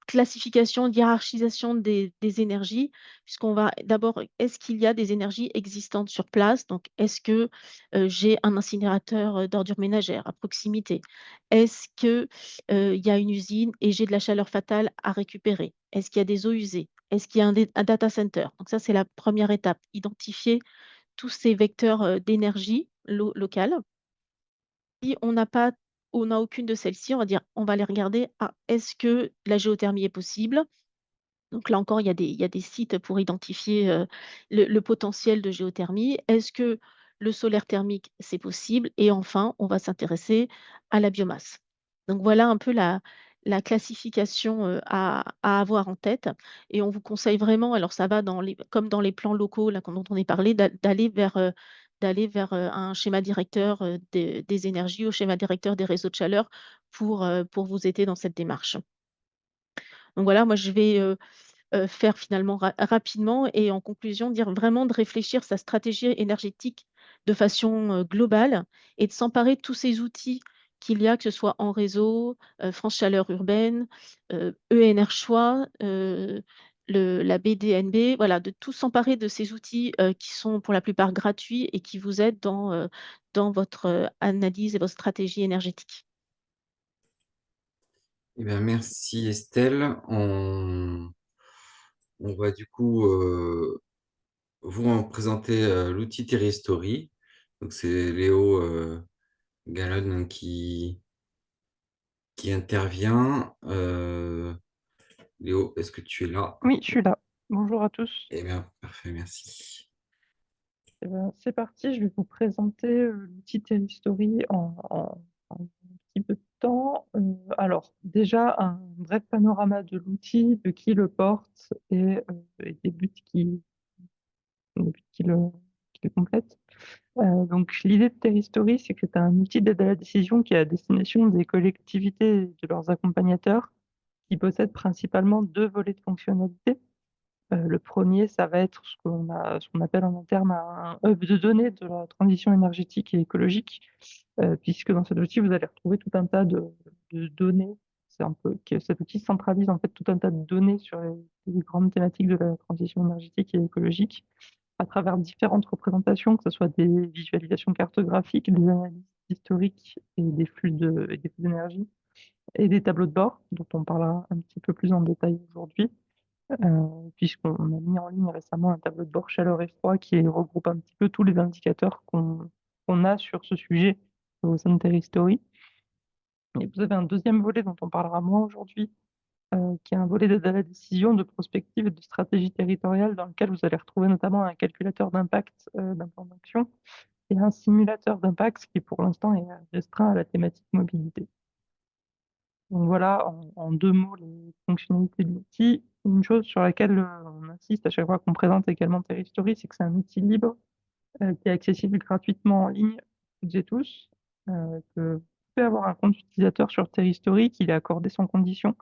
classification, de hiérarchisation des énergies, puisqu'on va d'abord, est-ce qu'il y a des énergies existantes sur place? Donc est-ce que, j'ai un incinérateur, d'ordures ménagères à proximité? Est-ce que, il y a une usine et j'ai de la chaleur fatale à récupérer? Est-ce qu'il y a des eaux usées? Est-ce qu'il y a un data center? Donc ça, c'est la première étape, identifier tous ces vecteurs, d'énergie locale. Si on n'a aucune de celles-ci, on va aller regarder, ah, est-ce que la géothermie est possible? Donc là encore, il y a des sites pour identifier, le potentiel de géothermie. Est-ce que le solaire thermique, c'est possible? Et enfin, on va s'intéresser à la biomasse. Donc voilà un peu la classification, à avoir en tête et on vous conseille vraiment, alors ça va comme dans les plans locaux là, dont on est parlé, d'aller vers un schéma directeur, des énergies ou schéma directeur des réseaux de chaleur pour vous aider dans cette démarche. Donc voilà, moi je vais, faire finalement rapidement et en conclusion, dire vraiment de réfléchir sa stratégie énergétique de façon, globale et de s'emparer de tous ces outils qu'il y a, que ce soit En Réseau, France Chaleur Urbaine, ENR Choix, la BDNB, voilà, de tous s'emparer de ces outils, qui sont pour la plupart gratuits et qui vous aident dans votre, analyse et votre stratégie énergétique. Eh bien, merci Estelle. On va du coup vous en présenter l'outil Terry Story. Donc c'est Léo Gallon qui intervient. Léo, est-ce que tu es là? Oui, je suis là. Bonjour à tous. Eh bien, parfait, merci. Eh ben, c'est parti, je vais vous présenter l'outil Telestory en petit peu de temps. Alors, déjà, un bref panorama de l'outil, de qui le porte et des buts qui le complètent. Donc, l'idée de Terristory, c'est que c'est un outil d'aide à la décision qui est à destination des collectivités et de leurs accompagnateurs, qui possède principalement deux volets de fonctionnalité. Le premier, ça va être ce qu'on appelle en interne un hub de données de la transition énergétique et écologique, puisque dans cet outil, vous allez retrouver tout un tas de données. C'est un peu que cet outil centralise en fait tout un tas de données sur les grandes thématiques de la transition énergétique et écologique à travers différentes représentations, que ce soit des visualisations cartographiques, des analyses historiques et des flux d'énergie, et des tableaux de bord, dont on parlera un petit peu plus en détail aujourd'hui, puisqu'on a mis en ligne récemment un tableau de bord chaleur et froid qui regroupe un petit peu tous les indicateurs qu'on a sur ce sujet au sein de Terristory. Et vous avez un deuxième volet dont on parlera moins aujourd'hui, qui est un volet d'aide à la décision, de prospective et de stratégie territoriale, dans lequel vous allez retrouver notamment un calculateur d'impact d'un plan d'action et un simulateur d'impact qui pour l'instant est restreint à la thématique mobilité. Donc voilà, en deux mots, les fonctionnalités de l'outil. Une chose sur laquelle on insiste à chaque fois qu'on présente également Terristory, c'est que c'est un outil libre qui est accessible gratuitement en ligne à toutes et tous, que vous pouvez avoir un compte utilisateur sur Terristory, qu'il est accordé sans condition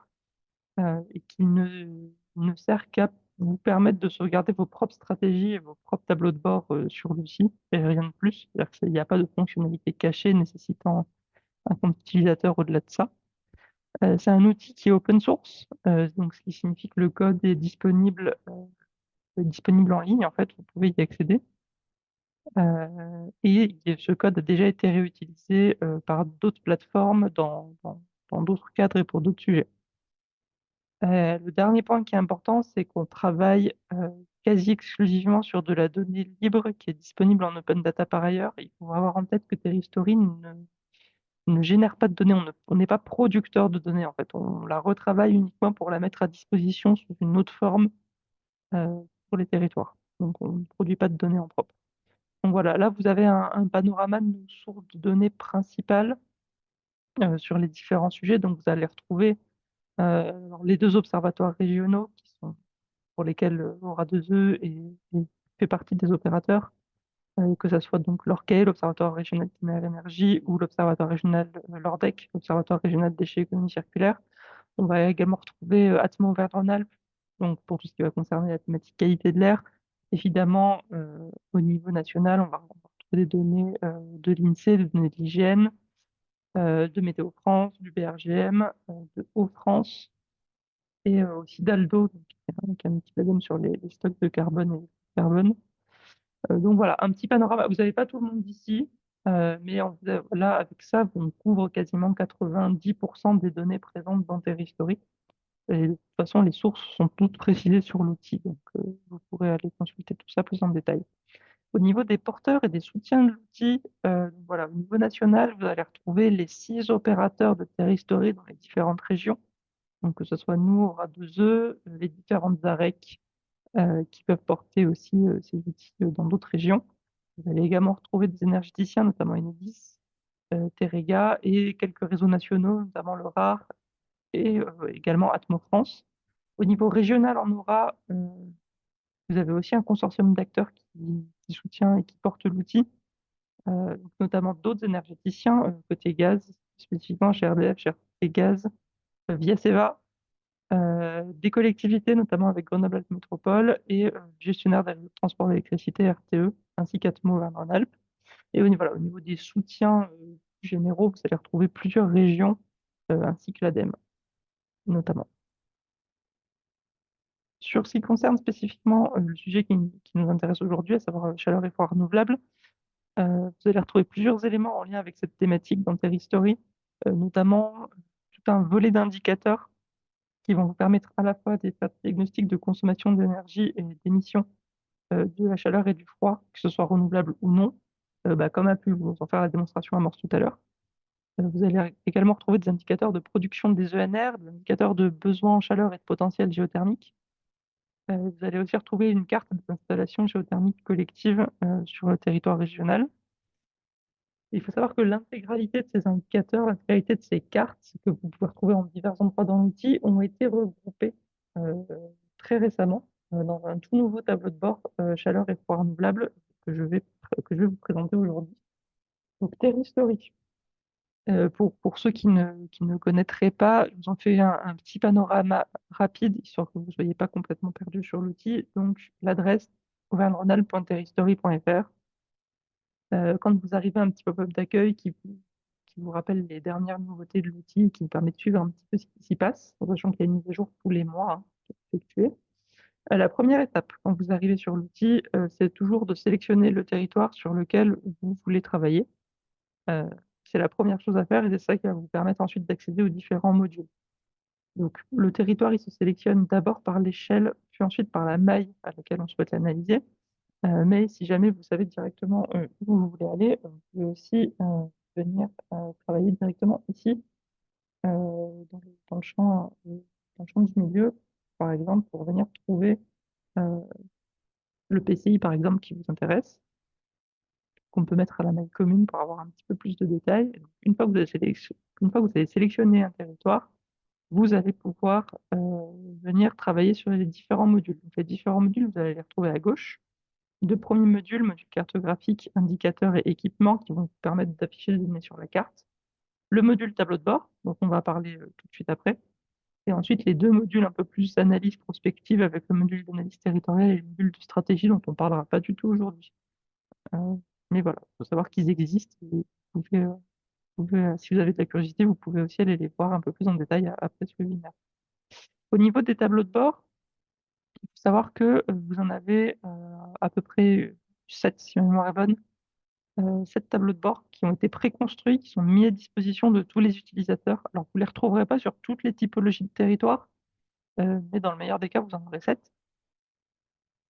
et qui ne sert qu'à vous permettre de sauvegarder vos propres stratégies et vos propres tableaux de bord sur l'outil et rien de plus. C'est-à-dire qu'il n'y a pas de fonctionnalité cachée nécessitant un compte utilisateur au-delà de ça. C'est un outil qui est open source, donc ce qui signifie que le code est disponible en ligne, en fait, vous pouvez y accéder. Et ce code a déjà été réutilisé par d'autres plateformes dans d'autres cadres et pour d'autres sujets. Le dernier point qui est important, c'est qu'on travaille quasi exclusivement sur de la donnée libre qui est disponible en open data par ailleurs. Il faut avoir en tête que Terristory ne génère pas de données, on n'est pas producteur de données en fait, on la retravaille uniquement pour la mettre à disposition sous une autre forme pour les territoires. Donc on ne produit pas de données en propre. Donc voilà, là vous avez un panorama de nos sources de données principales sur les différents sujets. Donc vous allez retrouver alors, les deux observatoires régionaux qui sont pour lesquels Aura2E fait partie des opérateurs, que ce soit donc l'ORCE, l'Observatoire régional climat et énergie, ou l'Observatoire régional l'ORDEC, l'Observatoire régional déchets et économie circulaire. On va également retrouver Atmo Auvergne-Rhône-Alpes, donc pour tout ce qui va concerner la thématique qualité de l'air. Évidemment, au niveau national, on va retrouver des données de l'INSEE, des données de l'IGN, de Météo France, du BRGM, de Eau-France, et aussi d'Aldo, qui est un outil d'ADEME sur les stocks de carbone et de carbone. Donc voilà, un petit panorama. Vous n'avez pas tout le monde ici, mais là, avec ça, on couvre quasiment 90% des données présentes dans Terristory. Et de toute façon, les sources sont toutes précisées sur l'outil, donc vous pourrez aller consulter tout ça plus en détail. Au niveau des porteurs et des soutiens de l'outil, voilà, au niveau national, vous allez retrouver les 6 opérateurs de Terristory dans les différentes régions. Donc que ce soit nous, Aura2E, les différentes AREC qui peuvent porter aussi ces outils dans d'autres régions. Vous allez également retrouver des énergéticiens, notamment Enedis, Terega, et quelques réseaux nationaux, notamment le RAR et également Atmo France. Au niveau régional en Aura, vous avez aussi un consortium d'acteurs qui soutient et qui porte l'outil, notamment d'autres énergéticiens côté gaz, spécifiquement chez RDF, chez RTE Gaz, via Seva, des collectivités, notamment avec Grenoble-Alpes Métropole, et gestionnaire des réseaux de transport d'électricité, RTE, ainsi qu'Atmo Auvergne-Rhône-Alpes. Et au niveau des soutiens généraux, vous allez retrouver plusieurs régions, ainsi que l'ADEME, notamment. Sur ce qui concerne spécifiquement le sujet qui nous intéresse aujourd'hui, à savoir chaleur et froid renouvelable, vous allez retrouver plusieurs éléments en lien avec cette thématique dans Terristory, notamment tout un volet d'indicateurs qui vont vous permettre à la fois de faire des diagnostics de consommation d'énergie et d'émissions de la chaleur et du froid, que ce soit renouvelable ou non, comme a pu vous en faire la démonstration Amorce tout à l'heure. Vous allez également retrouver des indicateurs de production des ENR, des indicateurs de besoins en chaleur et de potentiel géothermique. Vous allez aussi retrouver une carte d'installation géothermique collective sur le territoire régional. Il faut savoir que l'intégralité de ces indicateurs, l'intégralité de ces cartes que vous pouvez retrouver en divers endroits dans l'outil ont été regroupées très récemment dans un tout nouveau tableau de bord chaleur et froid renouvelable que je vais vous présenter aujourd'hui. Donc Terry-Story. Pour ceux qui ne connaîtraient pas, je vous en fais un petit panorama rapide, histoire que vous ne soyez pas complètement perdu sur l'outil. Donc l'adresse auvergne-rhône-alpes.terrystory.fr. Quand vous arrivez à un petit pop-up d'accueil qui vous rappelle les dernières nouveautés de l'outil et qui vous permet de suivre un petit peu ce qui s'y passe, en sachant qu'il y a une mise à jour tous les mois qui est effectuée. La première étape, quand vous arrivez sur l'outil, c'est toujours de sélectionner le territoire sur lequel vous voulez travailler. C'est la première chose à faire et c'est ça qui va vous permettre ensuite d'accéder aux différents modules. Donc, le territoire, il se sélectionne d'abord par l'échelle, puis ensuite par la maille à laquelle on souhaite l'analyser. Mais si jamais vous savez directement où vous voulez aller, vous pouvez aussi venir travailler directement ici, dans le champ du milieu, par exemple, pour venir trouver le PCI, par exemple, qui vous intéresse, qu'on peut mettre à la maille commune pour avoir un petit peu plus de détails. Et donc, une fois que vous avez sélectionné un territoire, vous allez pouvoir venir travailler sur les différents modules. Donc, les différents modules, vous allez les retrouver à gauche. Deux premiers modules, module cartographique, indicateurs et équipements, qui vont vous permettre d'afficher les données sur la carte. Le module tableau de bord, dont on va parler tout de suite après. Et ensuite, les deux modules un peu plus analyse prospective avec le module d'analyse territoriale et le module de stratégie dont on ne parlera pas du tout aujourd'hui. Mais voilà, il faut savoir qu'ils existent. Et si vous avez de la curiosité, vous pouvez aussi aller les voir un peu plus en détail après ce webinaire. Au niveau des tableaux de bord, il faut savoir que vous en avez à peu près 7, si ma mémoire est bonne, 7 tableaux de bord qui ont été préconstruits, qui sont mis à disposition de tous les utilisateurs. Alors, vous ne les retrouverez pas sur toutes les typologies de territoire, mais dans le meilleur des cas, vous en aurez 7.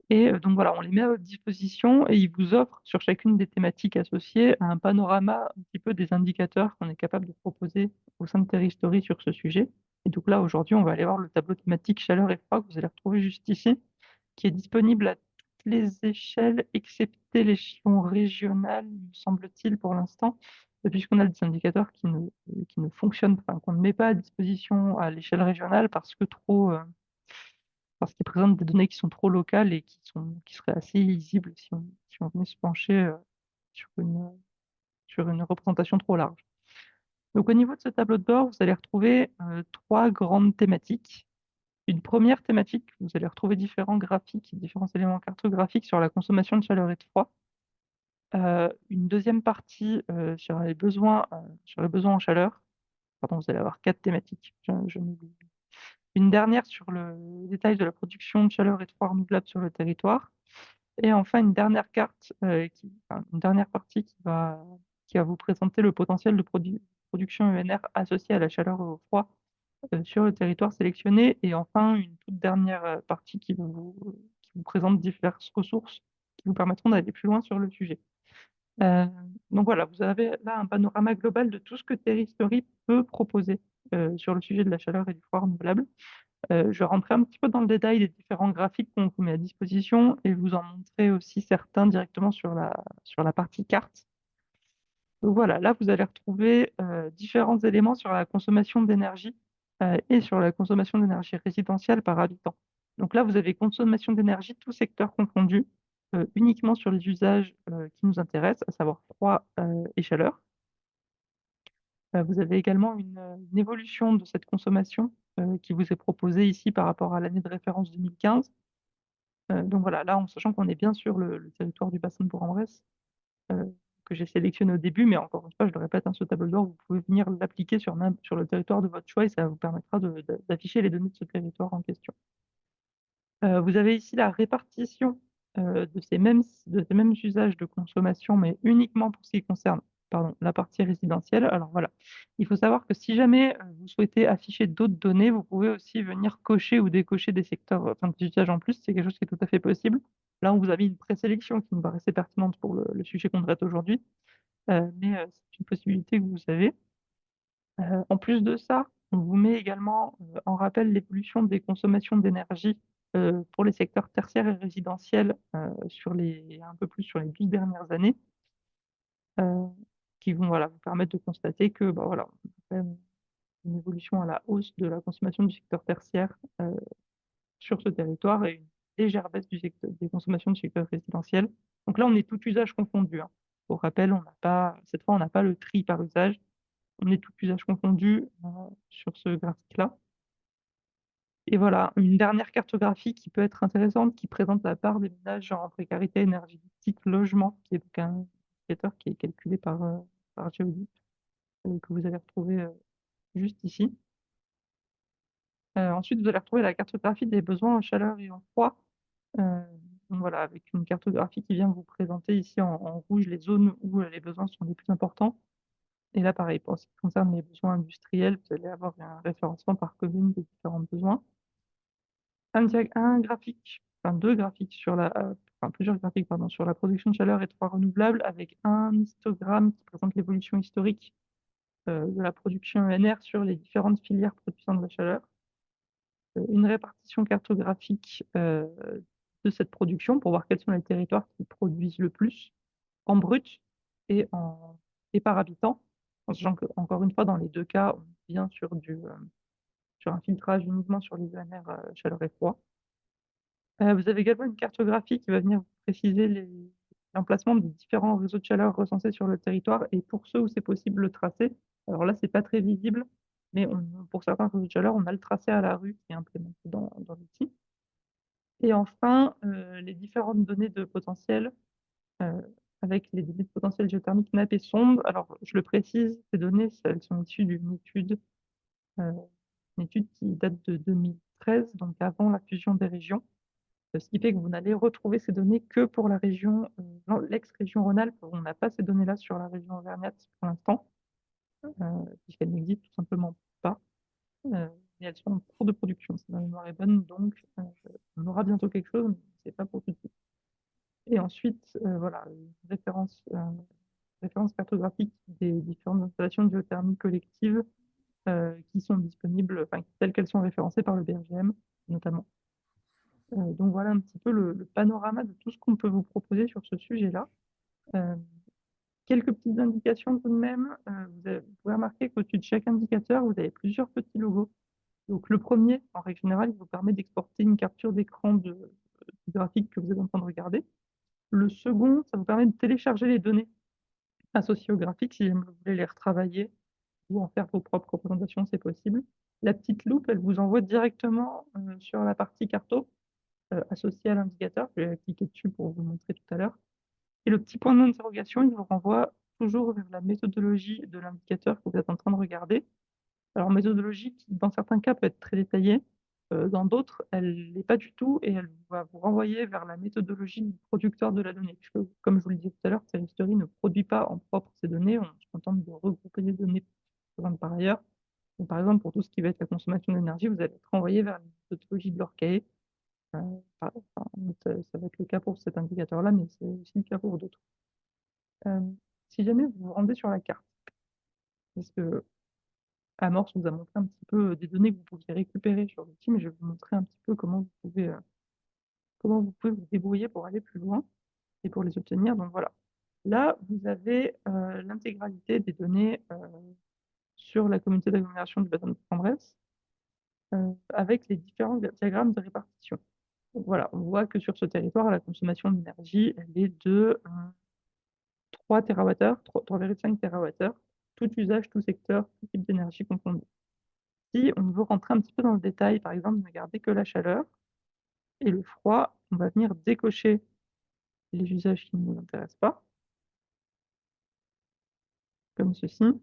Et donc voilà, on les met à votre disposition et ils vous offrent sur chacune des thématiques associées un panorama un petit peu des indicateurs qu'on est capable de proposer au sein de Terry-Story sur ce sujet. Et donc là, aujourd'hui, on va aller voir le tableau thématique chaleur et froid que vous allez retrouver juste ici, qui est disponible à toutes les échelles, excepté l'échelon régional, me semble-t-il, pour l'instant, puisqu'on a des indicateurs qui ne fonctionnent pas, qu'on ne met pas à disposition à l'échelle régionale parce qu'ils présentent des données qui sont trop locales et qui seraient assez illisibles si on venait se pencher sur une représentation trop large. Donc au niveau de ce tableau de bord, vous allez retrouver 3 grandes thématiques. Une première thématique, vous allez retrouver différents graphiques, différents éléments cartographiques sur la consommation de chaleur et de froid. Une deuxième partie sur les besoins en chaleur. Pardon, vous allez avoir 4 thématiques. Je m'oublie. Une dernière sur le détail de la production de chaleur et de froid renouvelable sur le territoire. Et enfin, une dernière une dernière partie qui va vous présenter le potentiel de production ENR associé à la chaleur et au froid sur le territoire sélectionné. Et enfin, une toute dernière partie qui vous présente diverses ressources qui vous permettront d'aller plus loin sur le sujet. Donc voilà, vous avez là un panorama global de tout ce que Terry-Story peut proposer sur le sujet de la chaleur et du froid renouvelable. Je vais rentrer un petit peu dans le détail des différents graphiques qu'on vous met à disposition et vous en montrer aussi certains directement sur la partie carte. Donc voilà, là vous allez retrouver différents éléments sur la consommation d'énergie et sur la consommation d'énergie résidentielle par habitant. Donc là, vous avez consommation d'énergie, tout secteur confondu, uniquement sur les usages qui nous intéressent, à savoir froid et chaleur. Vous avez également une évolution de cette consommation qui vous est proposée ici par rapport à l'année de référence 2015. Donc voilà, là, en sachant qu'on est bien sur le territoire du bassin de Bourg-en-Bresse, que j'ai sélectionné au début, mais encore une fois, je le répète, ce tableau de bord, vous pouvez venir l'appliquer sur le territoire de votre choix et ça vous permettra d'afficher les données de ce territoire en question. Vous avez ici la répartition de ces mêmes usages de consommation, mais uniquement pour ce qui concerne la partie résidentielle. Alors voilà, il faut savoir que si jamais vous souhaitez afficher d'autres données, vous pouvez aussi venir cocher ou décocher des secteurs, des usages en plus, c'est quelque chose qui est tout à fait possible. Là, on vous a mis une présélection qui me paraissait pertinente pour le sujet qu'on traite aujourd'hui, mais c'est une possibilité que vous avez. En plus de ça, on vous met également en rappel l'évolution des consommations d'énergie pour les secteurs tertiaires et résidentiels un peu plus sur les 12 dernières années, qui vont vous permettre de constater que voilà, on a quand même une évolution à la hausse de la consommation du secteur tertiaire sur ce territoire et une légère baisse des consommations du secteur résidentiel. Donc là, on est tout usage confondu, hein. Pour rappel, cette fois, on n'a pas le tri par usage, on est tout usage confondu sur ce graphique-là. Et voilà, une dernière cartographie qui peut être intéressante, qui présente la part des ménages en précarité énergétique logement, qui est donc un indicateur qui est calculé par Geodis, que vous allez retrouver juste ici. Ensuite, vous allez retrouver la cartographie des besoins en chaleur et en froid. Donc voilà, avec une cartographie qui vient vous présenter ici en rouge les zones où les besoins sont les plus importants. Et là, pareil, pour ce qui concerne les besoins industriels, vous allez avoir un référencement par commune des différents besoins. Un graphique, enfin 2 graphiques plusieurs graphiques, pardon, sur la production de chaleur et de froid renouvelable, avec un histogramme qui présente l'évolution historique de la production ENR sur les différentes filières produisant de la chaleur. Une répartition cartographique de cette production pour voir quels sont les territoires qui produisent le plus en brut et par habitant, en sachant que, encore une fois, dans les 2 cas, on vient sur un filtrage uniquement sur les ENR chaleur et froid. Vous avez également une cartographie qui va venir vous préciser l'emplacement des différents réseaux de chaleur recensés sur le territoire et pour ceux où c'est possible le tracé. Alors là, c'est pas très visible, mais pour certains réseaux de chaleur, on a le tracé à la rue qui est implémenté dans l'outil. Et enfin, les différentes données de potentiel, avec les données de potentiel géothermique nappe et sonde. Alors, je le précise, ces données, elles sont issues d'une étude qui date de 2013, donc avant la fusion des régions. Ce qui fait que vous n'allez retrouver ces données que pour la région, l'ex-région Rhône-Alpes. On n'a pas ces données-là sur la région Auvergnate pour l'instant, puisqu'elles n'existent tout simplement pas. Mais elles sont en cours de production, si ma mémoire est bonne, donc on aura bientôt quelque chose, mais ce n'est pas pour tout de suite. Et ensuite, voilà, une référence cartographique des différentes installations de géothermie collective qui sont disponibles, telles qu'elles sont référencées par le BRGM, notamment. Donc voilà un petit peu le panorama de tout ce qu'on peut vous proposer sur ce sujet-là. Quelques petites indications tout de même. Vous pouvez remarquer qu'au-dessus de chaque indicateur, vous avez plusieurs petits logos. Donc le premier, en règle générale, il vous permet d'exporter une capture d'écran du graphique que vous êtes en train de regarder. Le second, ça vous permet de télécharger les données associées au graphique si vous voulez les retravailler ou en faire vos propres représentations, c'est possible. La petite loupe, elle vous envoie directement sur la partie carto associée à l'indicateur. Je vais cliquer dessus pour vous le montrer tout à l'heure. Et le petit point d'interrogation, il vous renvoie toujours vers la méthodologie de l'indicateur que vous êtes en train de regarder. Alors, méthodologie qui, dans certains cas, peut être très détaillée. Dans d'autres, elle n'est pas du tout et elle va vous renvoyer vers la méthodologie du producteur de la donnée. Puisque, comme je vous le disais tout à l'heure, Terrestory ne produit pas en propre ces données. On se contente de regrouper des données présentes par ailleurs. Donc, par exemple, pour tout ce qui va être la consommation d'énergie, vous allez être renvoyé vers la méthodologie de l'ORCAE. Ça va être le cas pour cet indicateur-là, mais c'est aussi le cas pour d'autres. Si jamais vous vous rendez sur la carte, parce que Amorce vous a montré un petit peu des données que vous pouviez récupérer sur l'outil, mais je vais vous montrer un petit peu comment vous pouvez vous débrouiller pour aller plus loin et pour les obtenir. Donc voilà. Là, vous avez l'intégralité des données sur la communauté d'agglomération du bassin de Bourg-en-Bresse avec les différents diagrammes de répartition. Donc voilà, on voit que sur ce territoire, la consommation d'énergie, elle est de 3 TWh, 3,5 TWh, tout usage, tout secteur, tout type d'énergie confondu. Si on veut rentrer un petit peu dans le détail, par exemple, ne garder que la chaleur et le froid, on va venir décocher les usages qui ne nous intéressent pas, comme ceci. Donc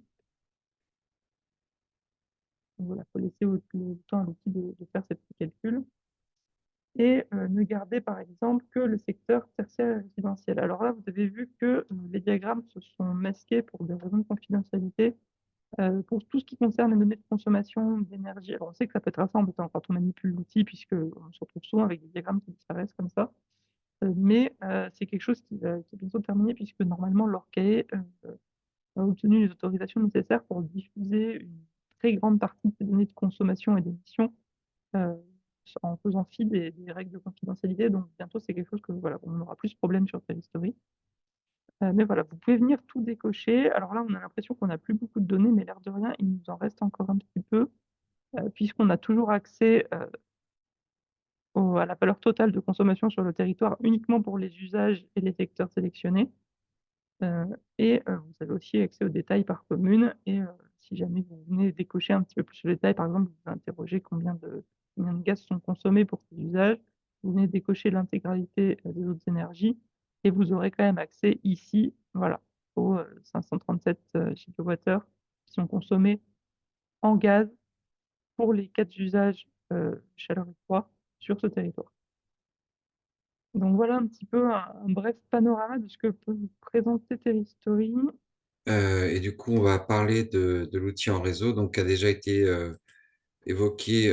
voilà, il faut laisser le temps à l'outil de faire ces petits calculs. Et ne garder par exemple que le secteur tertiaire et résidentiel. Alors là, vous avez vu que les diagrammes se sont masqués pour des raisons de confidentialité. Pour tout ce qui concerne les données de consommation d'énergie, alors on sait que ça peut être assez embêtant quand on manipule l'outil, puisqu'on se retrouve souvent avec des diagrammes qui disparaissent comme ça. Mais c'est quelque chose qui est bientôt terminé, puisque normalement l'ORCAE a obtenu les autorisations nécessaires pour diffuser une très grande partie de ces données de consommation et d'émission en faisant fi des règles de confidentialité. Donc bientôt, c'est quelque chose que voilà, on n'aura plus ce problème sur Terrestory. Mais voilà, vous pouvez venir tout décocher. Alors là, on a l'impression qu'on n'a plus beaucoup de données, mais l'air de rien, il nous en reste encore un petit peu, puisqu'on a toujours accès à la valeur totale de consommation sur le territoire uniquement pour les usages et les secteurs sélectionnés. Vous avez aussi accès aux détails par commune et si jamais vous venez décocher un petit peu plus le détail, par exemple, vous vous interrogez combien de gaz sont consommés pour ces usages, vous venez décocher l'intégralité, des autres énergies et vous aurez quand même accès ici, voilà, aux, 537, gigawattheures qui sont consommés en gaz pour les 4 usages, chaleur et froid sur ce territoire. Donc voilà un petit peu un bref panorama de ce que peut vous présenter Terristory. Et du coup, on va parler de l'outil en réseau, donc qui a déjà été évoqué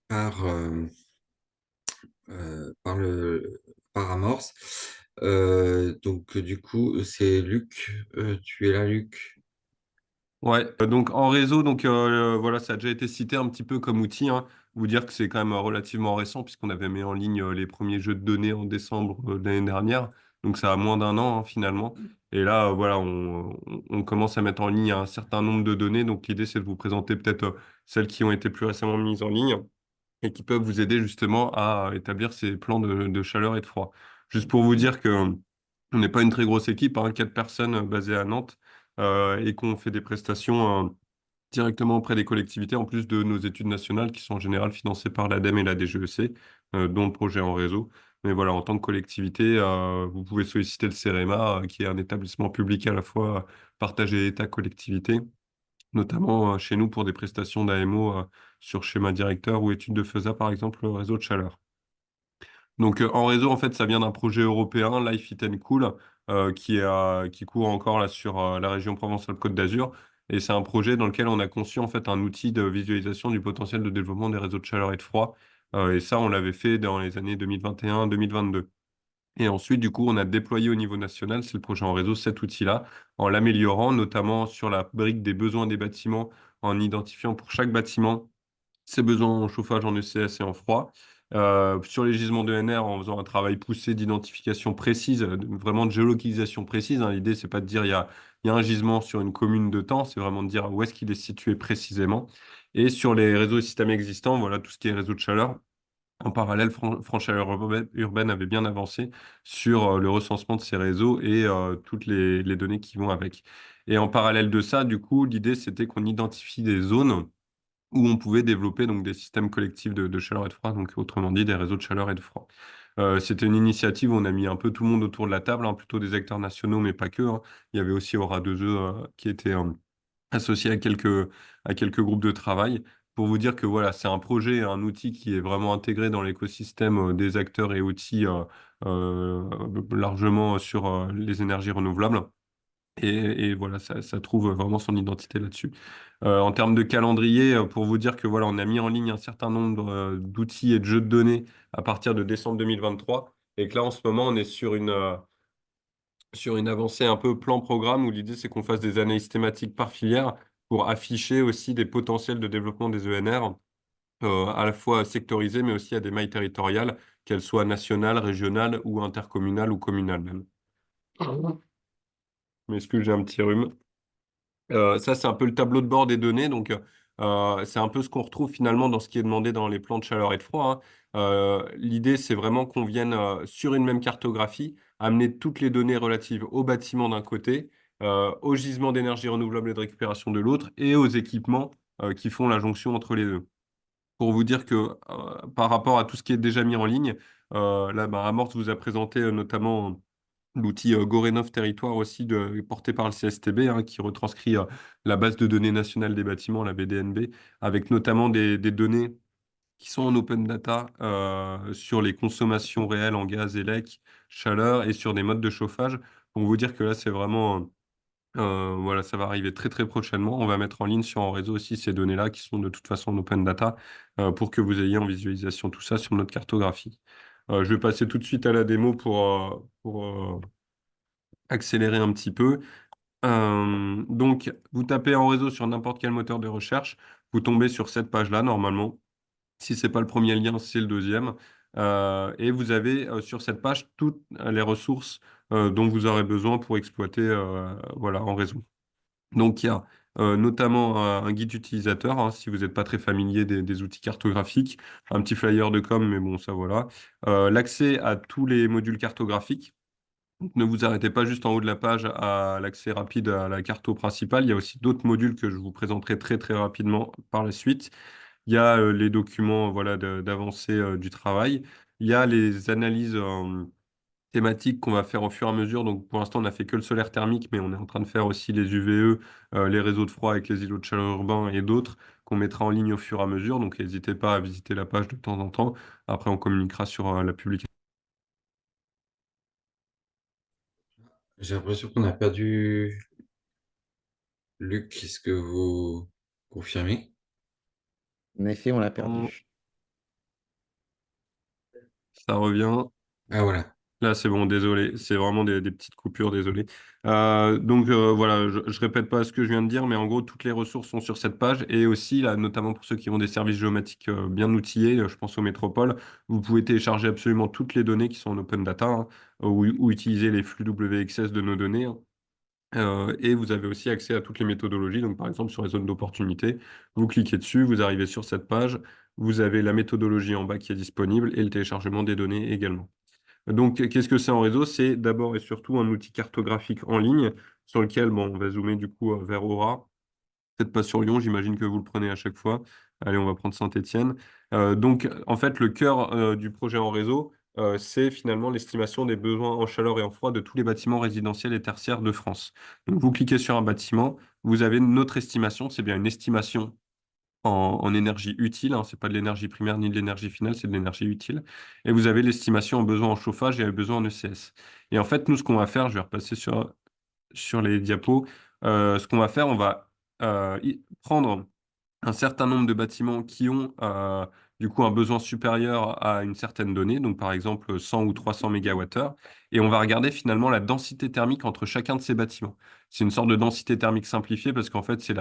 par, par par Amorce. Donc, du coup, c'est Luc. Tu es là, Luc? Ouais, donc en réseau, donc voilà, ça a déjà été cité un petit peu comme outil, hein. Vous dire que c'est quand même relativement récent puisqu'on avait mis en ligne les premiers jeux de données en décembre de l'année dernière, donc ça a moins d'un an hein, finalement. Et là, voilà, on commence à mettre en ligne un certain nombre de données. Donc l'idée, c'est de vous présenter peut-être celles qui ont été plus récemment mises en ligne et qui peuvent vous aider justement à établir ces plans de chaleur et de froid. Juste pour vous dire que on n'est pas une très grosse équipe, hein, 4 personnes basées à Nantes et qu'on fait des prestations directement auprès des collectivités, en plus de nos études nationales qui sont en général financées par l'ADEME et la DGEC, dont le projet en réseau. Mais voilà, en tant que collectivité, vous pouvez solliciter le CEREMA, qui est un établissement public à la fois partagé État-collectivité, notamment chez nous pour des prestations d'AMO sur schéma directeur ou études de FESA, par exemple, le réseau de chaleur. Donc en réseau, en fait, ça vient d'un projet européen, Life Fit and Cool, qui court encore là sur la région Provence-Alpes-Côte d'Azur. Et c'est un projet dans lequel on a conçu en fait un outil de visualisation du potentiel de développement des réseaux de chaleur et de froid. Et ça, on l'avait fait dans les années 2021-2022. Et ensuite, du coup, on a déployé au niveau national, c'est le projet en réseau, cet outil-là, en l'améliorant, notamment sur la brique des besoins des bâtiments, en identifiant pour chaque bâtiment ses besoins en chauffage, en ECS et en froid. Sur les gisements de NR, en faisant un travail poussé d'identification précise, vraiment de géolocalisation précise, hein. L'idée, c'est pas de dire il y a un gisement sur une commune de temps, c'est vraiment de dire où est-ce qu'il est situé précisément. Et sur les réseaux et systèmes existants, voilà tout ce qui est réseau de chaleur. En parallèle, France Chaleur Urbaine avait bien avancé sur le recensement de ces réseaux et toutes les données qui vont avec. Et en parallèle de ça, du coup, l'idée, c'était qu'on identifie des zones où on pouvait développer donc, des systèmes collectifs de chaleur et de froid, donc autrement dit des réseaux de chaleur et de froid. C'était une initiative où on a mis un peu tout le monde autour de la table, hein, plutôt des acteurs nationaux, mais pas que, hein. Il y avait aussi Aura 2E qui était associé à quelques groupes de travail. Pour vous dire que voilà, c'est un projet, un outil qui est vraiment intégré dans l'écosystème des acteurs et outils largement sur les énergies renouvelables. Et voilà, ça trouve vraiment son identité là-dessus. En termes de calendrier, pour vous dire que voilà, on a mis en ligne un certain nombre d'outils et de jeux de données à partir de décembre 2023, et que là, en ce moment, on est sur une avancée un peu plan-programme où l'idée, c'est qu'on fasse des analyses thématiques par filière pour afficher aussi des potentiels de développement des ENR, à la fois sectorisés, mais aussi à des mailles territoriales, qu'elles soient nationales, régionales ou intercommunales ou communales même. Mais est-ce que j'ai un petit rhume? Ça, c'est un peu le tableau de bord des données. Donc, c'est un peu ce qu'on retrouve finalement dans ce qui est demandé dans les plans de chaleur et de froid, hein. L'idée, c'est vraiment qu'on vienne sur une même cartographie, amener toutes les données relatives aux bâtiments d'un côté, aux gisements d'énergie renouvelable et de récupération de l'autre, et aux équipements qui font la jonction entre les deux. Pour vous dire que par rapport à tout ce qui est déjà mis en ligne, là, bah, Amorce vous a présenté notamment l'outil Gorenov Territoire aussi porté par le CSTB, hein, qui retranscrit la base de données nationale des bâtiments, la BDNB, avec notamment des données qui sont en open data sur les consommations réelles en gaz, élec, chaleur et sur des modes de chauffage. Pour vous dire que là, c'est vraiment voilà, ça va arriver très très prochainement. On va mettre en ligne sur un réseau aussi ces données-là qui sont de toute façon en open data pour que vous ayez en visualisation tout ça sur notre cartographie. Je vais passer tout de suite à la démo pour accélérer un petit peu. Donc, vous tapez en réseau sur n'importe quel moteur de recherche, vous tombez sur cette page-là normalement. Si c'est pas le premier lien, c'est le deuxième. Et vous avez sur cette page toutes les ressources dont vous aurez besoin pour exploiter voilà, en réseau. Donc, il y a notamment un guide utilisateur, hein, si vous n'êtes pas très familier des outils cartographiques, un petit flyer de com, mais bon, ça voilà. L'accès à tous les modules cartographiques. Donc, ne vous arrêtez pas juste en haut de la page à l'accès rapide à la carto principale. Il y a aussi d'autres modules que je vous présenterai très très rapidement par la suite. Il y a les documents voilà, d'avancée du travail. Il y a les analyses thématiques qu'on va faire au fur et à mesure. Donc pour l'instant, on n'a fait que le solaire thermique, mais on est en train de faire aussi les UVE, les réseaux de froid avec les îlots de chaleur urbains et d'autres qu'on mettra en ligne au fur et à mesure. Donc n'hésitez pas à visiter la page de temps en temps. Après, on communiquera sur la publication. J'ai l'impression qu'on a perdu Luc. Est-ce que vous confirmez? En effet, on l'a perdu. Ça revient. Ah voilà. Là, c'est bon, désolé. C'est vraiment des petites coupures, désolé. Donc, voilà, je répète pas ce que je viens de dire, mais en gros, toutes les ressources sont sur cette page. Et aussi, là, notamment pour ceux qui ont des services géomatiques bien outillés, je pense aux métropoles, vous pouvez télécharger absolument toutes les données qui sont en open data, hein, ou utiliser les flux WXS de nos données, hein. Et vous avez aussi accès à toutes les méthodologies. Donc, par exemple, sur les zones d'opportunité, vous cliquez dessus, vous arrivez sur cette page, vous avez la méthodologie en bas qui est disponible et le téléchargement des données également. Donc, qu'est-ce que c'est en réseau? C'est d'abord et surtout un outil cartographique en ligne sur lequel, bon, on va zoomer du coup vers Aura. Peut-être pas sur Lyon, j'imagine que vous le prenez à chaque fois. Allez, on va prendre Saint-Étienne. Donc, en fait, le cœur du projet en réseau, c'est finalement l'estimation des besoins en chaleur et en froid de tous les bâtiments résidentiels et tertiaires de France. Donc, vous cliquez sur un bâtiment, vous avez notre estimation, c'est bien une estimation en énergie utile, hein, c'est pas de l'énergie primaire ni de l'énergie finale, c'est de l'énergie utile. Et vous avez l'estimation en besoin en chauffage et en besoin en ECS. Et en fait, nous, ce qu'on va faire, je vais repasser sur les diapos, ce qu'on va faire, on va prendre un certain nombre de bâtiments qui ont du coup un besoin supérieur à une certaine donnée, donc par exemple 100 ou 300 mégawattheures, et on va regarder finalement la densité thermique entre chacun de ces bâtiments. C'est une sorte de densité thermique simplifiée parce qu'en fait c'est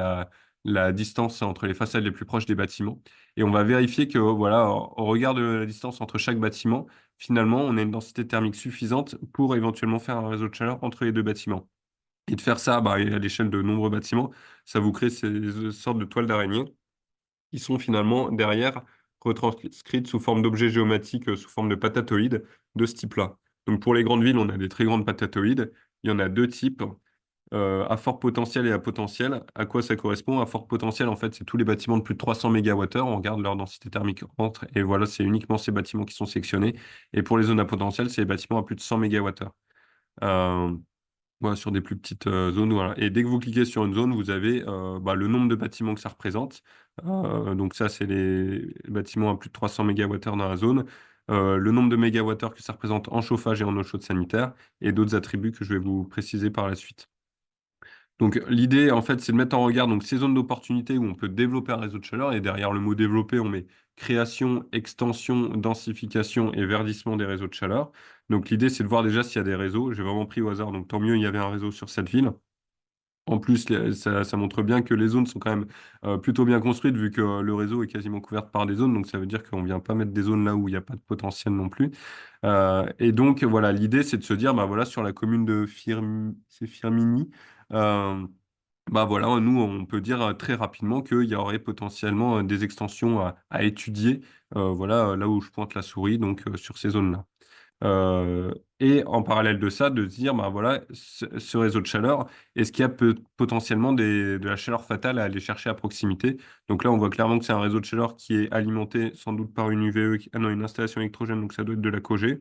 la distance entre les façades les plus proches des bâtiments, et on va vérifier que voilà, au regard de la distance entre chaque bâtiment, finalement on a une densité thermique suffisante pour éventuellement faire un réseau de chaleur entre les deux bâtiments. Et de faire ça à l'échelle de nombreux bâtiments, ça vous crée ces sortes de toiles d'araignée qui sont finalement derrière retranscrites sous forme d'objets géomatiques, sous forme de patatoïdes de ce type-là. Donc pour les grandes villes, on a des très grandes patatoïdes. Il y en a deux types, à fort potentiel et à potentiel. À quoi ça correspond? À fort potentiel, en fait, c'est tous les bâtiments de plus de 300 mégawattheures. On regarde leur densité thermique entre, et voilà, c'est uniquement ces bâtiments qui sont sélectionnés. Et pour les zones à potentiel, c'est les bâtiments à plus de 100 mégawattheures. Euh, voilà, sur des plus petites zones. Voilà. Et dès que vous cliquez sur une zone, vous avez le nombre de bâtiments que ça représente. Donc ça, c'est les bâtiments à plus de 300 mégawattheures dans la zone. Le nombre de mégawattheures que ça représente en chauffage et en eau chaude sanitaire, et d'autres attributs que je vais vous préciser par la suite. Donc l'idée, en fait, c'est de mettre en regard donc, ces zones d'opportunité où on peut développer un réseau de chaleur. Et derrière le mot développer, on met création, extension, densification et verdissement des réseaux de chaleur. Donc l'idée, c'est de voir déjà s'il y a des réseaux. J'ai vraiment pris au hasard, donc tant mieux, il y avait un réseau sur cette ville. En plus, ça montre bien que les zones sont quand même plutôt bien construites vu que le réseau est quasiment couvert par des zones. Donc ça veut dire qu'on ne vient pas mettre des zones là où il n'y a pas de potentiel non plus. Et donc voilà, l'idée c'est de se dire, bah voilà, sur la commune de c'est Firminy, euh, bah voilà, nous on peut dire très rapidement qu'il y aurait potentiellement des extensions à étudier, voilà, là où je pointe la souris, donc sur ces zones-là. Euh, et en parallèle de ça, de se dire, bah voilà, ce réseau de chaleur, est-ce qu'il y a potentiellement de la chaleur fatale à aller chercher à proximité? Donc là, on voit clairement que c'est un réseau de chaleur qui est alimenté sans doute par une UVE, ah non, une installation électrogène, donc ça doit être de la COGE.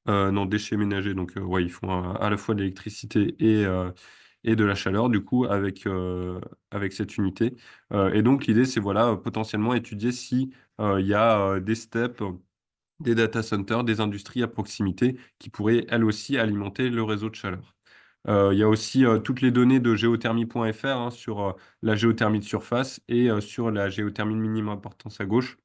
Non, déchets ménagers, donc ouais, ils font à la fois de l'électricité et de la chaleur, du coup, avec cette unité. Et donc, l'idée, c'est voilà, potentiellement étudier si il y a des steps des data centers, des industries à proximité qui pourraient elles aussi alimenter le réseau de chaleur. Il y a aussi toutes les données de géothermie.fr hein, sur la géothermie de surface et sur la géothermie de minime importance à gauche.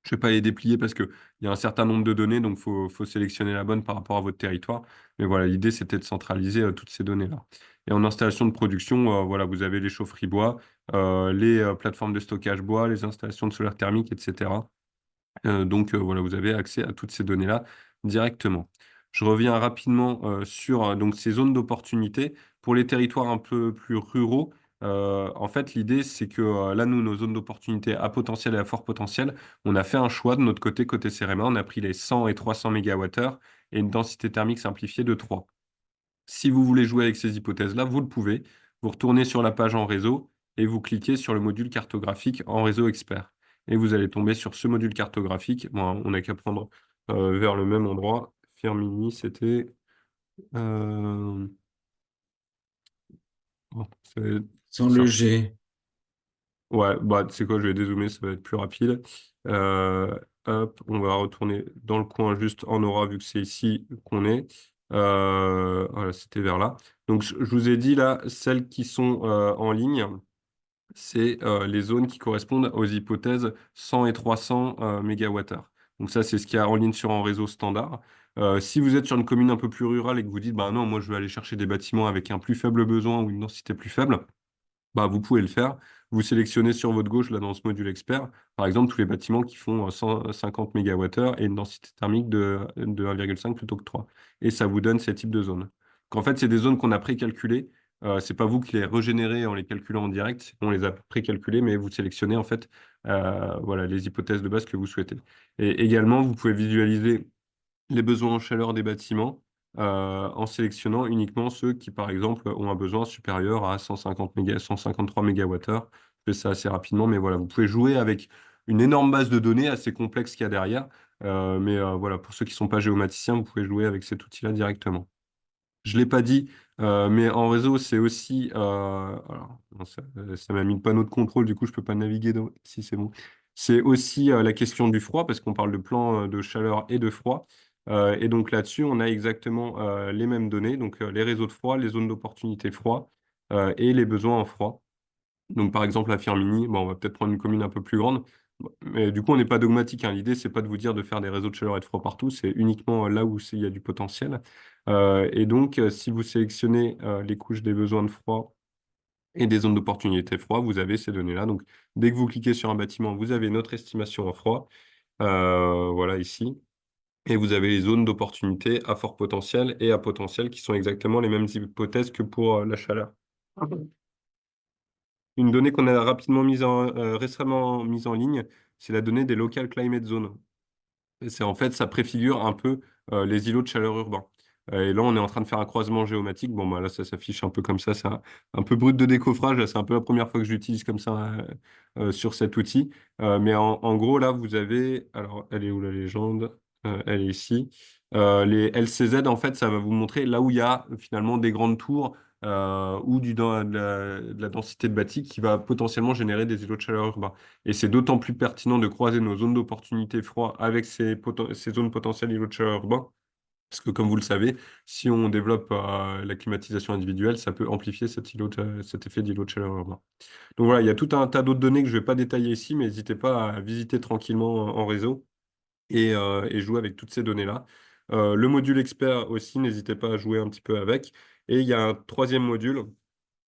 Je ne vais pas les déplier parce qu'il y a un certain nombre de données, donc faut sélectionner la bonne par rapport à votre territoire. Mais voilà, l'idée, c'était de centraliser toutes ces données-là. Et en installation de production, voilà, vous avez les chaufferies bois, les plateformes de stockage bois, les installations de solaire thermique, etc. Donc voilà, vous avez accès à toutes ces données-là directement. Je reviens rapidement sur donc ces zones d'opportunité. Pour les territoires un peu plus ruraux, en fait, l'idée, c'est que là, nous, nos zones d'opportunité à potentiel et à fort potentiel, on a fait un choix de notre côté CEREMA. On a pris les 100 et 300 MWh et une densité thermique simplifiée de 3. Si vous voulez jouer avec ces hypothèses-là, vous le pouvez. Vous retournez sur la page en réseau et vous cliquez sur le module cartographique en réseau expert. Et vous allez tomber sur ce module cartographique. Bon, on n'a qu'à prendre vers le même endroit. Firmini, c'était... euh, oh, ça va être Sans le simple. G. Ouais, bah, tu sais quoi, je vais dézoomer, ça va être plus rapide. Euh, Hop, on va retourner dans le coin juste en aura, vu que c'est ici qu'on est. Voilà, c'était vers là. Donc, je vous ai dit là, celles qui sont en ligne, c'est les zones qui correspondent aux hypothèses 100 et 300 MWh. Donc ça, c'est ce qu'il y a en ligne sur un réseau standard. Si vous êtes sur une commune un peu plus rurale et que vous dites, bah non, moi je veux aller chercher des bâtiments avec un plus faible besoin ou une densité plus faible, bah, vous pouvez le faire. Vous sélectionnez sur votre gauche, là, dans ce module expert, par exemple, tous les bâtiments qui font 150 MWh et une densité thermique de 1,5 plutôt que 3. Et ça vous donne ces types de zones. En fait, c'est des zones qu'on a précalculées. C'est pas vous qui les régénérez en les calculant en direct. On les a précalculées, mais vous sélectionnez, en fait, voilà, les hypothèses de base que vous souhaitez. Et également, vous pouvez visualiser les besoins en chaleur des bâtiments en sélectionnant uniquement ceux qui, par exemple, ont un besoin supérieur à 153 MWh. Je fais ça assez rapidement, mais voilà, vous pouvez jouer avec une énorme base de données assez complexe qu'il y a derrière. Mais voilà, pour ceux qui ne sont pas géomaticiens, vous pouvez jouer avec cet outil-là directement. Je ne l'ai pas dit, mais en réseau, c'est aussi... alors, non, ça m'a mis le panneau de contrôle, du coup, je ne peux pas naviguer si c'est bon. C'est aussi la question du froid, parce qu'on parle de plan de chaleur et de froid. Et donc là-dessus, on a exactement les mêmes données, donc les réseaux de froid, les zones d'opportunité froid et les besoins en froid. Donc, par exemple, à Firmini, bon, on va peut-être prendre une commune un peu plus grande. Mais du coup, on n'est pas dogmatique, hein. L'idée, c'est pas de vous dire de faire des réseaux de chaleur et de froid partout. C'est uniquement là où il y a du potentiel. Et donc, si vous sélectionnez les couches des besoins de froid et des zones d'opportunité froid, vous avez ces données-là. Donc, dès que vous cliquez sur un bâtiment, vous avez notre estimation en froid. Voilà, ici. Et vous avez les zones d'opportunité à fort potentiel et à potentiel qui sont exactement les mêmes hypothèses que pour la chaleur. Une donnée qu'on a récemment mise en ligne, c'est la donnée des local climate zones. Et c'est en fait, ça préfigure un peu les îlots de chaleur urbains. Et là, on est en train de faire un croisement géomatique. Bon, bah, là, ça s'affiche un peu comme ça. C'est un peu brut de décoffrage. Là, c'est un peu la première fois que je l'utilise comme ça sur cet outil. Mais en gros, là, vous avez... Alors, elle est où la légende? Elle est ici. Les LCZ, en fait, ça va vous montrer là où il y a finalement des grandes tours ou de la densité de bâti qui va potentiellement générer des îlots de chaleur urbains. Et c'est d'autant plus pertinent de croiser nos zones d'opportunité froid avec ces zones potentielles îlots de chaleur urbains. Parce que comme vous le savez, si on développe la climatisation individuelle, ça peut amplifier cet effet d'îlot de chaleur urbain. Donc voilà, il y a tout un tas d'autres données que je ne vais pas détailler ici, mais n'hésitez pas à visiter tranquillement en réseau et jouer avec toutes ces données-là. Le module expert aussi, n'hésitez pas à jouer un petit peu avec. Et il y a un troisième module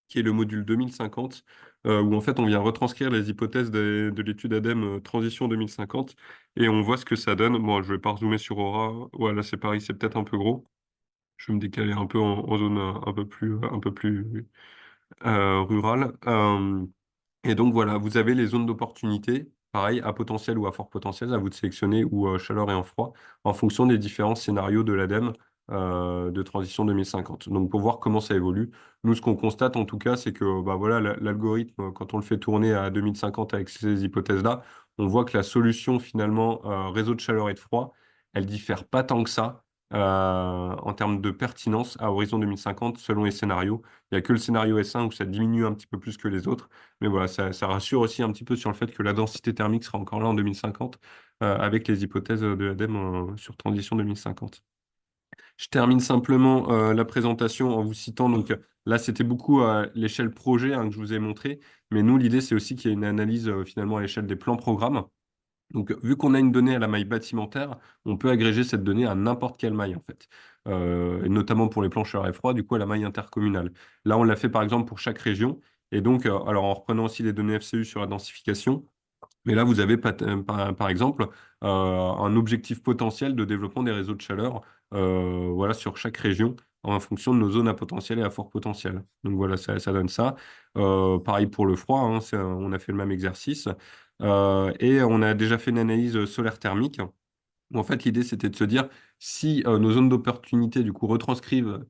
qui est le module 2050, où en fait on vient retranscrire les hypothèses de l'étude ADEME Transition 2050, et on voit ce que ça donne. Bon, je vais pas rezoomer sur Aura, voilà, c'est pareil, c'est peut-être un peu gros. Je vais me décaler un peu en zone un peu plus rurale. Et donc voilà, vous avez les zones d'opportunité, pareil, à potentiel ou à fort potentiel, à vous de sélectionner, ou chaleur et en froid, en fonction des différents scénarios de l'ADEME de transition 2050. Donc pour voir comment ça évolue, nous ce qu'on constate en tout cas, c'est que bah, voilà, l'algorithme, quand on le fait tourner à 2050 avec ces hypothèses-là, on voit que la solution finalement réseau de chaleur et de froid, elle diffère pas tant que ça en termes de pertinence à horizon 2050 selon les scénarios. Il n'y a que le scénario S1 où ça diminue un petit peu plus que les autres. Mais voilà, ça rassure aussi un petit peu sur le fait que la densité thermique sera encore là en 2050 avec les hypothèses de l'ADEME sur transition 2050. Je termine simplement la présentation en vous citant, donc là c'était beaucoup à l'échelle projet que je vous ai montré, mais nous l'idée c'est aussi qu'il y ait une analyse finalement à l'échelle des plans programmes. Donc, vu qu'on a une donnée à la maille bâtimentaire, on peut agréger cette donnée à n'importe quelle maille, en fait. Et notamment pour les plans chaleur et froid, du coup, à la maille intercommunale. Là, on l'a fait, par exemple, pour chaque région. Et donc, alors en reprenant aussi les données FCU sur la densification, Mais là, vous avez par exemple un objectif potentiel de développement des réseaux de chaleur voilà, sur chaque région en fonction de nos zones à potentiel et à fort potentiel. Donc voilà, ça donne ça. Pareil pour le froid, hein, on a fait le même exercice. Et on a déjà fait une analyse solaire thermique. En fait, l'idée, c'était de se dire si nos zones d'opportunité, du coup, retranscrivent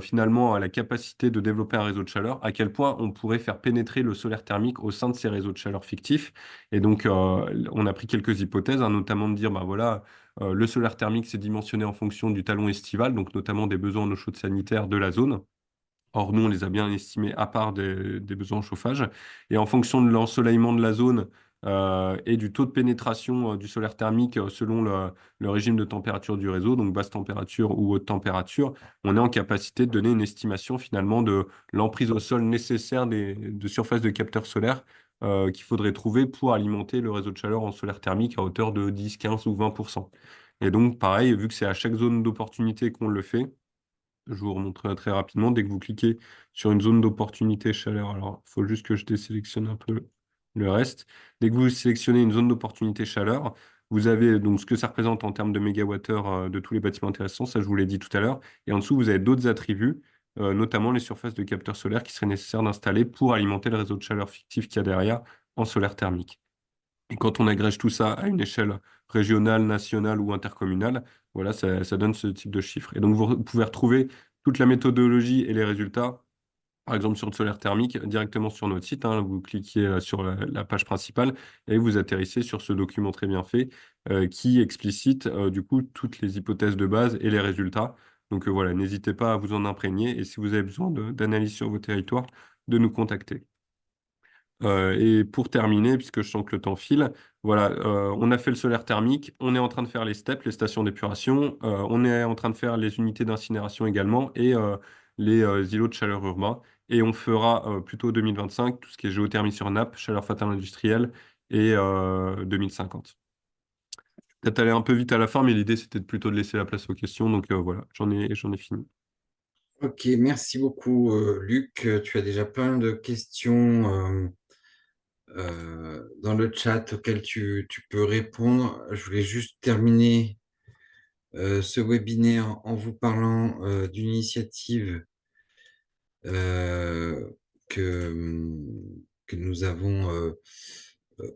finalement à la capacité de développer un réseau de chaleur, à quel point on pourrait faire pénétrer le solaire thermique au sein de ces réseaux de chaleur fictifs. Et donc, on a pris quelques hypothèses, hein, notamment de dire, bah voilà, le solaire thermique, c'est dimensionné en fonction du talon estival, donc notamment des besoins en eau chaude sanitaire de la zone. Or, nous, on les a bien estimés à part des besoins en chauffage. Et en fonction de l'ensoleillement de la zone et du taux de pénétration du solaire thermique selon le régime de température du réseau, donc basse température ou haute température, on est en capacité de donner une estimation finalement de l'emprise au sol nécessaire de surface de capteurs solaires qu'il faudrait trouver pour alimenter le réseau de chaleur en solaire thermique à hauteur de 10, 15 ou 20%. Et donc, pareil, vu que c'est à chaque zone d'opportunité qu'on le fait, je vous remontrerai très rapidement. Dès que vous cliquez sur une zone d'opportunité chaleur, alors il faut juste que je désélectionne un peu le reste. Dès que vous sélectionnez une zone d'opportunité chaleur, vous avez donc ce que ça représente en termes de mégawattheure de tous les bâtiments intéressants, ça je vous l'ai dit tout à l'heure. Et en dessous, vous avez d'autres attributs, notamment les surfaces de capteurs solaires qui seraient nécessaires d'installer pour alimenter le réseau de chaleur fictif qu'il y a derrière en solaire thermique. Et quand on agrège tout ça à une échelle régionale, nationale ou intercommunale, voilà, ça donne ce type de chiffres. Et donc, vous pouvez retrouver toute la méthodologie et les résultats, par exemple sur le solaire thermique, directement sur notre site, hein. Vous cliquez sur la page principale et vous atterrissez sur ce document très bien fait qui explicite du coup toutes les hypothèses de base et les résultats. Donc voilà, n'hésitez pas à vous en imprégner et si vous avez besoin d'analyse sur vos territoires, de nous contacter. Et pour terminer, puisque je sens que le temps file, voilà, on a fait le solaire thermique, on est en train de faire les STEP, les stations d'épuration, on est en train de faire les unités d'incinération également et les îlots de chaleur urbains. Et on fera plutôt 2025 tout ce qui est géothermie sur nappe, chaleur fatale industrielle et 2050. Peut-être aller un peu vite à la fin, mais l'idée c'était plutôt de laisser la place aux questions. Donc voilà, j'en ai fini. Ok, merci beaucoup, Luc. Tu as déjà plein de questions dans le chat auxquelles tu peux répondre. Je voulais juste terminer ce webinaire en vous parlant d'une initiative euh, que, que nous avons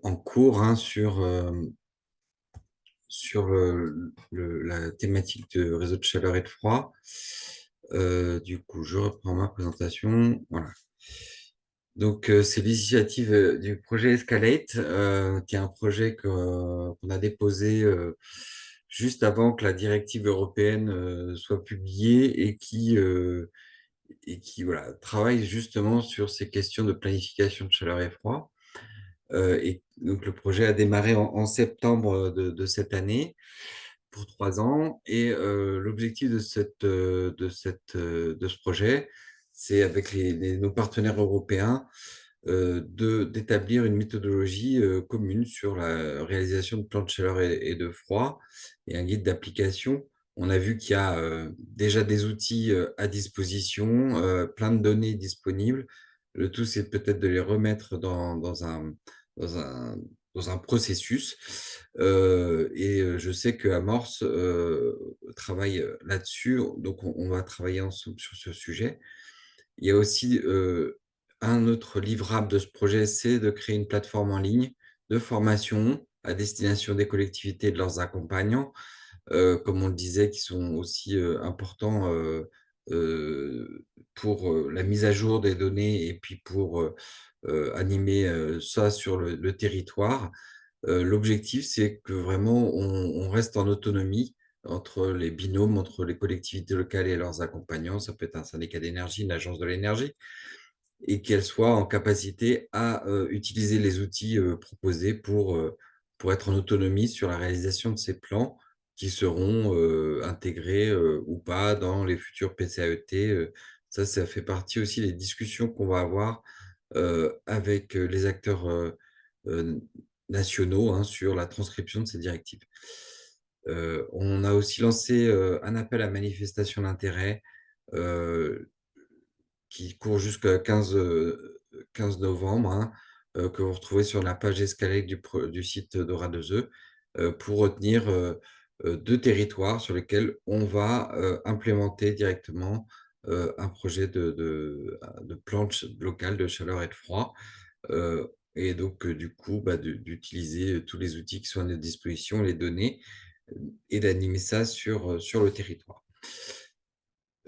en cours hein, sur la thématique de réseau de chaleur et de froid. Du coup, je reprends ma présentation. Voilà. Donc, c'est l'initiative du projet Escalate, qui est un projet qu'on a déposé juste avant que la directive européenne soit publiée et qui voilà, travaille justement sur ces questions de planification de chaleur et froid. Et donc, le projet a démarré en septembre de cette année pour 3 ans. Et l'objectif de ce projet, c'est avec nos partenaires européens d'établir une méthodologie commune sur la réalisation de plans de chaleur et de froid et un guide d'application. On a vu qu'il y a déjà des outils à disposition, plein de données disponibles. Le tout, c'est peut-être de les remettre dans un, dans un processus. Et je sais que Amorce travaille là-dessus, donc on va travailler ensemble sur ce sujet. Il y a aussi un autre livrable de ce projet, c'est de créer une plateforme en ligne de formation à destination des collectivités et de leurs accompagnants, comme on le disait, qui sont aussi importants pour la mise à jour des données et puis pour animer ça sur le territoire. L'objectif, c'est que vraiment on reste en autonomie entre les binômes, entre les collectivités locales et leurs accompagnants. Ça peut être un syndicat d'énergie, une agence de l'énergie, et qu'elles soient en capacité à utiliser les outils proposés pour être en autonomie sur la réalisation de ces plans qui seront intégrés ou pas dans les futurs PCAET. Ça fait partie aussi des discussions qu'on va avoir avec les acteurs euh, nationaux hein, sur la transcription de ces directives. On a aussi lancé un appel à manifestation d'intérêt qui court jusqu'à 15 novembre, hein, que vous retrouvez sur la page Escalade du site d'Aura 2E, pour retenir 2 territoires sur lesquels on va implémenter directement un projet de planche locale de chaleur et de froid. Et donc, du coup, d'utiliser tous les outils qui sont à notre disposition, les données, et d'animer ça sur le territoire.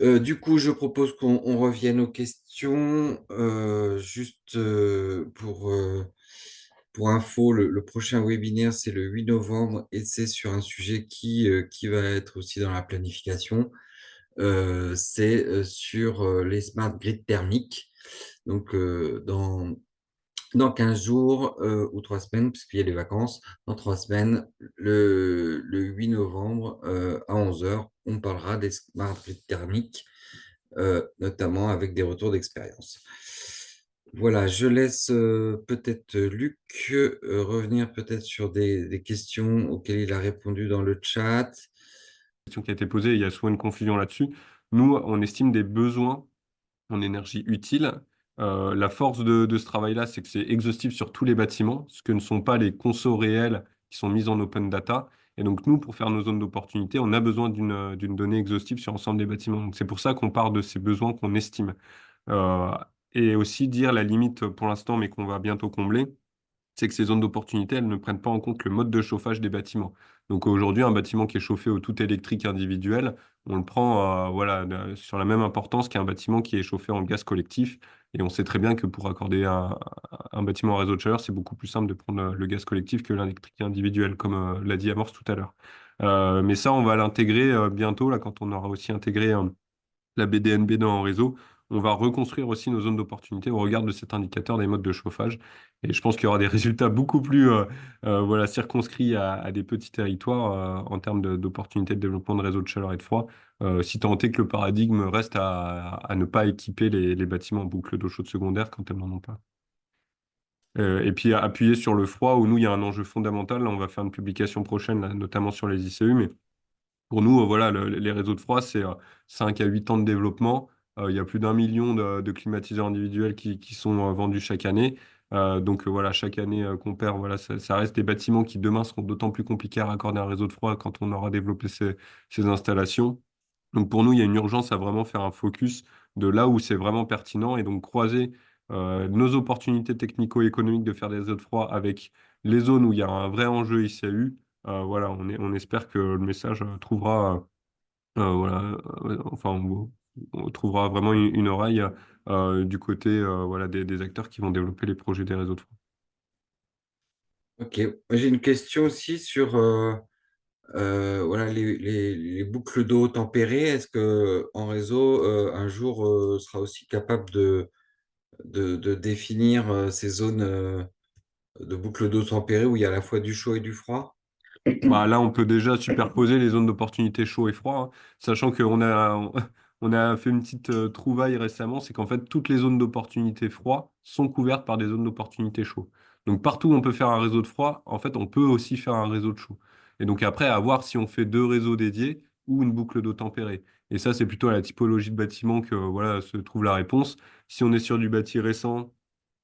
Du coup, je propose qu'on revienne aux questions. Juste pour info, le prochain webinaire, c'est le 8 novembre et c'est sur un sujet qui va être aussi dans la planification. C'est sur les smart grids thermiques. Donc, dans 15 jours ou 3 semaines, puisqu'il y a les vacances, dans 3 semaines, le 8 novembre à 11 heures, on parlera des smart grids thermiques, notamment avec des retours d'expérience. Voilà, je laisse peut-être Luc revenir peut-être sur des questions auxquelles il a répondu dans le chat. Question qui a été posée, il y a souvent une confusion là-dessus. Nous, on estime des besoins en énergie utile. La force de ce travail-là, c'est que c'est exhaustif sur tous les bâtiments, ce que ne sont pas les consos réels qui sont mis en open data. Et donc, nous, pour faire nos zones d'opportunité, on a besoin d'une donnée exhaustive sur l'ensemble des bâtiments. Donc, c'est pour ça qu'on part de ces besoins qu'on estime. Euh, et aussi dire la limite pour l'instant, mais qu'on va bientôt combler, c'est que ces zones d'opportunité, elles ne prennent pas en compte le mode de chauffage des bâtiments. Donc aujourd'hui, un bâtiment qui est chauffé au tout électrique individuel, on le prend voilà, sur la même importance qu'un bâtiment qui est chauffé en gaz collectif. Et on sait très bien que pour accorder un bâtiment en réseau de chaleur, c'est beaucoup plus simple de prendre le gaz collectif que l'électrique individuel, comme l'a dit Amorce tout à l'heure. Mais ça, on va l'intégrer bientôt, là, quand on aura aussi intégré la BDNB dans un réseau. On va reconstruire aussi nos zones d'opportunité au regard de cet indicateur des modes de chauffage. Et je pense qu'il y aura des résultats beaucoup plus voilà, circonscrits à des petits territoires en termes d'opportunités de développement de réseaux de chaleur et de froid, si tant est que le paradigme reste à ne pas équiper les bâtiments en boucle d'eau chaude secondaire quand elles n'en ont pas. Et puis appuyer sur le froid, où nous, il y a un enjeu fondamental. Là, on va faire une publication prochaine, là, notamment sur les ICU, mais pour nous, voilà, les réseaux de froid, c'est 5 à 8 ans de développement. Il y a plus d'1 million de climatiseurs individuels qui sont vendus chaque année. Donc voilà, chaque année qu'on perd, voilà, ça reste des bâtiments qui demain seront d'autant plus compliqués à raccorder un réseau de froid quand on aura développé ces installations. Donc pour nous, il y a une urgence à vraiment faire un focus de là où c'est vraiment pertinent et donc croiser nos opportunités technico-économiques de faire des réseaux de froid avec les zones où il y a un vrai enjeu ICAU. Voilà, on espère que le message trouvera, voilà, enfin, on trouvera vraiment une oreille du côté voilà, des acteurs qui vont développer les projets des réseaux de froid. Ok, j'ai une question aussi sur voilà, les boucles d'eau tempérées. Est-ce que en réseau, un jour, sera aussi capable de définir ces zones de boucles d'eau tempérées où il y a à la fois du chaud et du froid? Bah, là, on peut déjà superposer les zones d'opportunité chaud et froid, hein, sachant qu'on a, on a fait une petite trouvaille récemment, c'est qu'en fait, toutes les zones d'opportunité froid sont couvertes par des zones d'opportunité chaud. Donc, partout où on peut faire un réseau de froid, en fait, on peut aussi faire un réseau de chaud. Et donc, après, à voir si on fait deux réseaux dédiés ou une boucle d'eau tempérée. Et ça, c'est plutôt à la typologie de bâtiment que voilà, se trouve la réponse. Si on est sur du bâti récent,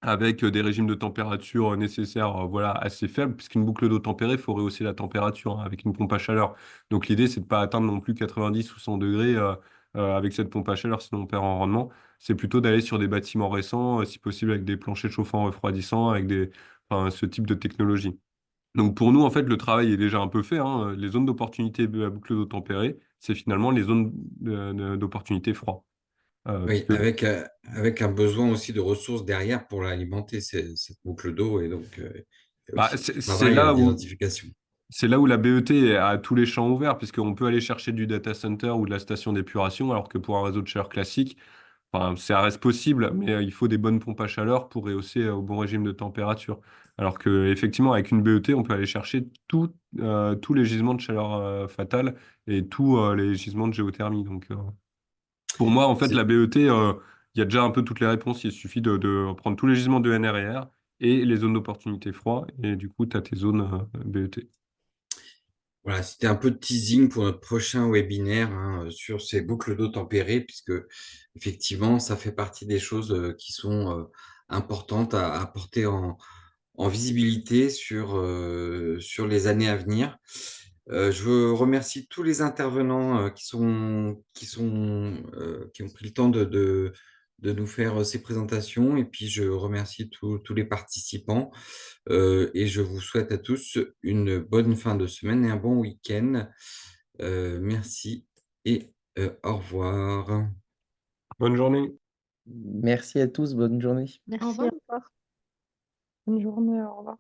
avec des régimes de température nécessaires voilà, assez faibles, puisqu'une boucle d'eau tempérée, il faut rehausser la température hein, avec une pompe à chaleur. Donc l'idée, c'est de ne pas atteindre non plus 90 ou 100 degrés avec cette pompe à chaleur, sinon on perd en rendement. C'est plutôt d'aller sur des bâtiments récents, si possible avec des planchers chauffants refroidissants, avec enfin, ce type de technologie. Donc pour nous, en fait, le travail est déjà un peu fait, hein. Les zones d'opportunité à boucle d'eau tempérée, c'est finalement les zones d'opportunité froid. Oui, Puisque avec un besoin aussi de ressources derrière pour l'alimenter, cette boucle d'eau, et donc il y a bah, aussi tout le c'est travail là où d'identification. C'est là où la BET a tous les champs ouverts, puisqu'on peut aller chercher du data center ou de la station d'épuration, alors que pour un réseau de chaleur classique, enfin, ça reste possible, mais il faut des bonnes pompes à chaleur pour rehausser au bon régime de température. Alors que effectivement, avec une BET, on peut aller chercher tous les gisements de chaleur fatale et tous les gisements de géothermie. Donc, pour moi, en fait, la C'est- BET, il y a déjà un peu toutes les réponses. Il suffit de prendre tous les gisements de NR et R et les zones d'opportunité froid, et du coup, tu as tes zones BET. Voilà, c'était un peu de teasing pour notre prochain webinaire hein, sur ces boucles d'eau tempérées, puisque effectivement, ça fait partie des choses qui sont importantes à apporter en visibilité sur les années à venir. Je remercie tous les intervenants qui ont pris le temps de nous faire ces présentations, et puis je remercie tous les participants, et je vous souhaite à tous une bonne fin de semaine et un bon week-end. Merci et au revoir. Bonne journée. Merci à tous, bonne journée. Merci, revoir. au revoir. Bonne journée, au revoir.